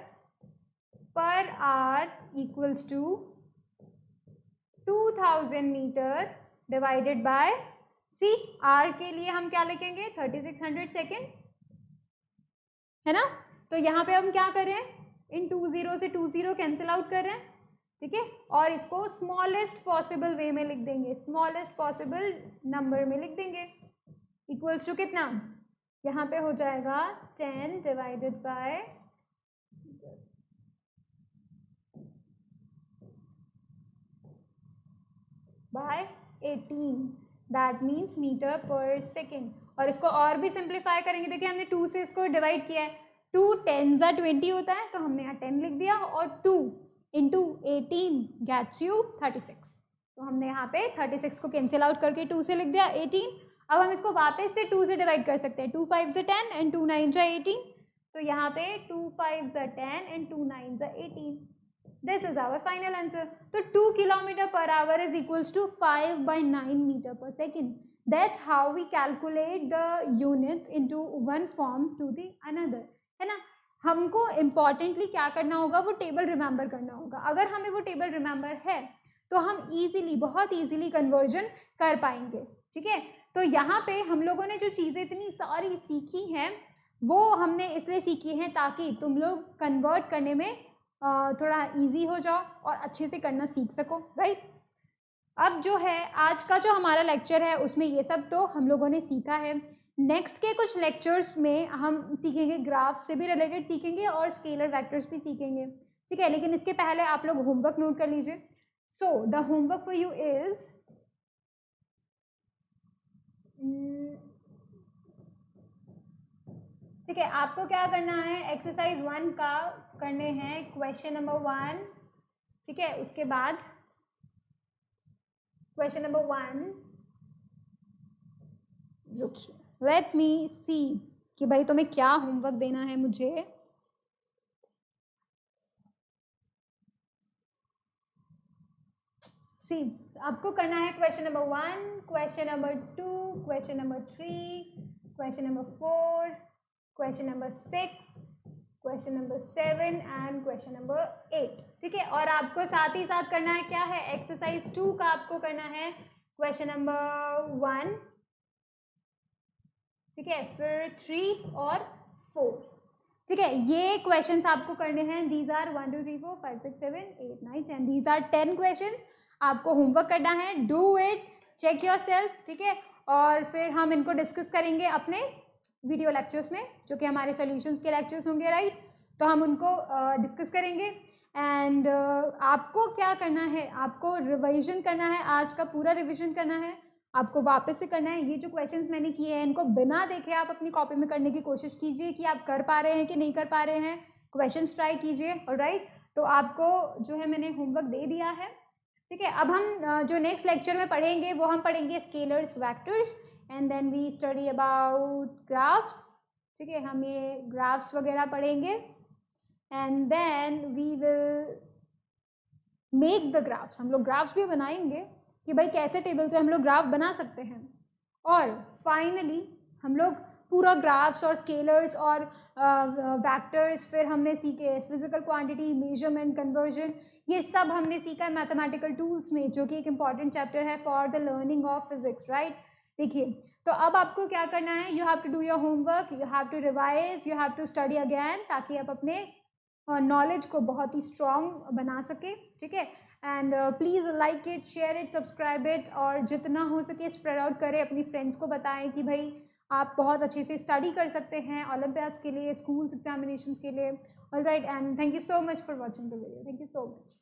per hour equals to 2000 metre divided by C, आर के लिए हम क्या लिखेंगे, 3600 सेकेंड, है ना। तो यहाँ पे हम क्या कर रहे हैं, इन 20 से 20 कैंसिल आउट कर रहे हैं। ठीक है, और इसको स्मॉलेस्ट पॉसिबल वे में लिख देंगे, स्मॉलेस्ट पॉसिबल नंबर में लिख देंगे। इक्वल्स टू कितना, यहाँ पे हो जाएगा 10 divided by 18, that means metre per second. और इसको और भी सिंप्लीफाई करेंगे। देखिए हमने 2 से इसको डिवाइड किया है, 2 10 20 होता है, तो हमने यहाँ 10 लिख दिया, और 2 इंटू 18 गेट्स यू 36। तो हमने यहाँ पे 36 को कैंसिल आउट करके 2 से लिख दिया 18। अब हम इसको वापस से 2 से डिवाइड कर सकते हैं, 2 5 10 एंड 2 9 18। तो यहाँ पे 2 5 10 and 2 9 18। This is our final answer. तो 2 kilometre per hour is equals to 5/9 metre per second. That's how we calculate the units into one form to the another, है ना। हमको इम्पॉर्टेंटली क्या करना होगा, वो टेबल रिमेंबर करना होगा। अगर हमें वो टेबल रिमेंबर है तो हम इजीली, बहुत इजीली कन्वर्जन कर पाएंगे। ठीक है, तो यहाँ पे हम लोगों ने जो चीज़ें इतनी सारी सीखी हैं वो हमने इसलिए सीखी हैं ताकि तुम लोग कन्वर्ट करने में थोड़ा इजी हो जाओ और अच्छे से करना सीख सको, राइट। अब जो है आज का जो हमारा लेक्चर है उसमें ये सब तो हम लोगों ने सीखा है। नेक्स्ट के कुछ लेक्चर्स में हम सीखेंगे, ग्राफ से भी रिलेटेड सीखेंगे और स्केलर वेक्टर्स भी सीखेंगे। ठीक है, लेकिन इसके पहले आप लोग होमवर्क नोट कर लीजिए। So the homework for you is, ठीक है, आपको क्या करना है, एक्सरसाइज 1 का करने हैं क्वेश्चन नंबर 1। ठीक है, उसके बाद क्वेश्चन नंबर 1, रुकिए, लेट मी सी कि भाई तुम्हें क्या होमवर्क देना है मुझे। सी आपको करना है question number 1, question number 2, question number 3, question number 4, question number 6, question number 7 and question number 8। ठीक है, और आपको साथ ही साथ करना है क्या है, एक्सरसाइज 2 का आपको करना है क्वेश्चन नंबर 1। ठीक है, फिर 3 और 4। ठीक है, ये क्वेश्चंस आपको करने हैं। These are 1 2 3 4 5 6 7 8 9 10, these are 10 questions. आपको होमवर्क करना है, do it, check yourself. ठीक है, और फिर हम इनको डिस्कस करेंगे अपने वीडियो लेक्चर्स में, जो कि हमारे सॉल्यूशंस के लेक्चर्स होंगे, राइट। तो हम उनको डिस्कस करेंगे। एंड आपको क्या करना है, आपको रिवीजन करना है, आज का पूरा रिवीजन करना है, आपको वापस से करना है। ये जो क्वेश्चंस मैंने किए हैं इनको बिना देखे आप अपनी कॉपी में करने की कोशिश कीजिए कि आप कर पा रहे हैं कि नहीं कर पा रहे हैं। क्वेश्चंस ट्राई कीजिए, ऑलराइट। तो आपको जो है मैंने होमवर्क दे दिया है, ठीक है। अब हम जो नेक्स्ट लेक्चर में पढ़ेंगे वो हम पढ़ेंगे scalars, vectors, and then we study about graphs, ठीक है। हम ये ग्राफ्स वगैरह पढ़ेंगे and then we will make the graphs. हम लोग ग्राफ्स भी बनाएंगे कि भाई कैसे टेबल से हम लोग ग्राफ बना सकते हैं। और फाइनली हम लोग पूरा ग्राफ्स और स्केलर्स और वेक्टर्स, फिर हमने सीखे फिजिकल क्वांटिटी, मेजरमेंट, कन्वर्जन, ये सब हमने सीखा है मैथमेटिकल टूल्स में, जो कि एक इंपॉर्टेंट चैप्टर है for the learning of physics, right. देखिए, तो अब आपको क्या करना है, you have to do your homework, you have to revise, you have to study again, ताकि आप अपने नॉलेज को बहुत ही स्ट्रॉन्ग बना सके, ठीक है। And please like it, share it, subscribe it, और जितना हो सके स्प्रेड आउट करें, अपनी फ्रेंड्स को बताएं कि भाई आप बहुत अच्छे से स्टडी कर सकते हैं ओलंपियाड्स के लिए, स्कूल्स एग्जामिनेशंस के लिए, alright. And thank you so much for watching the video, thank you so much.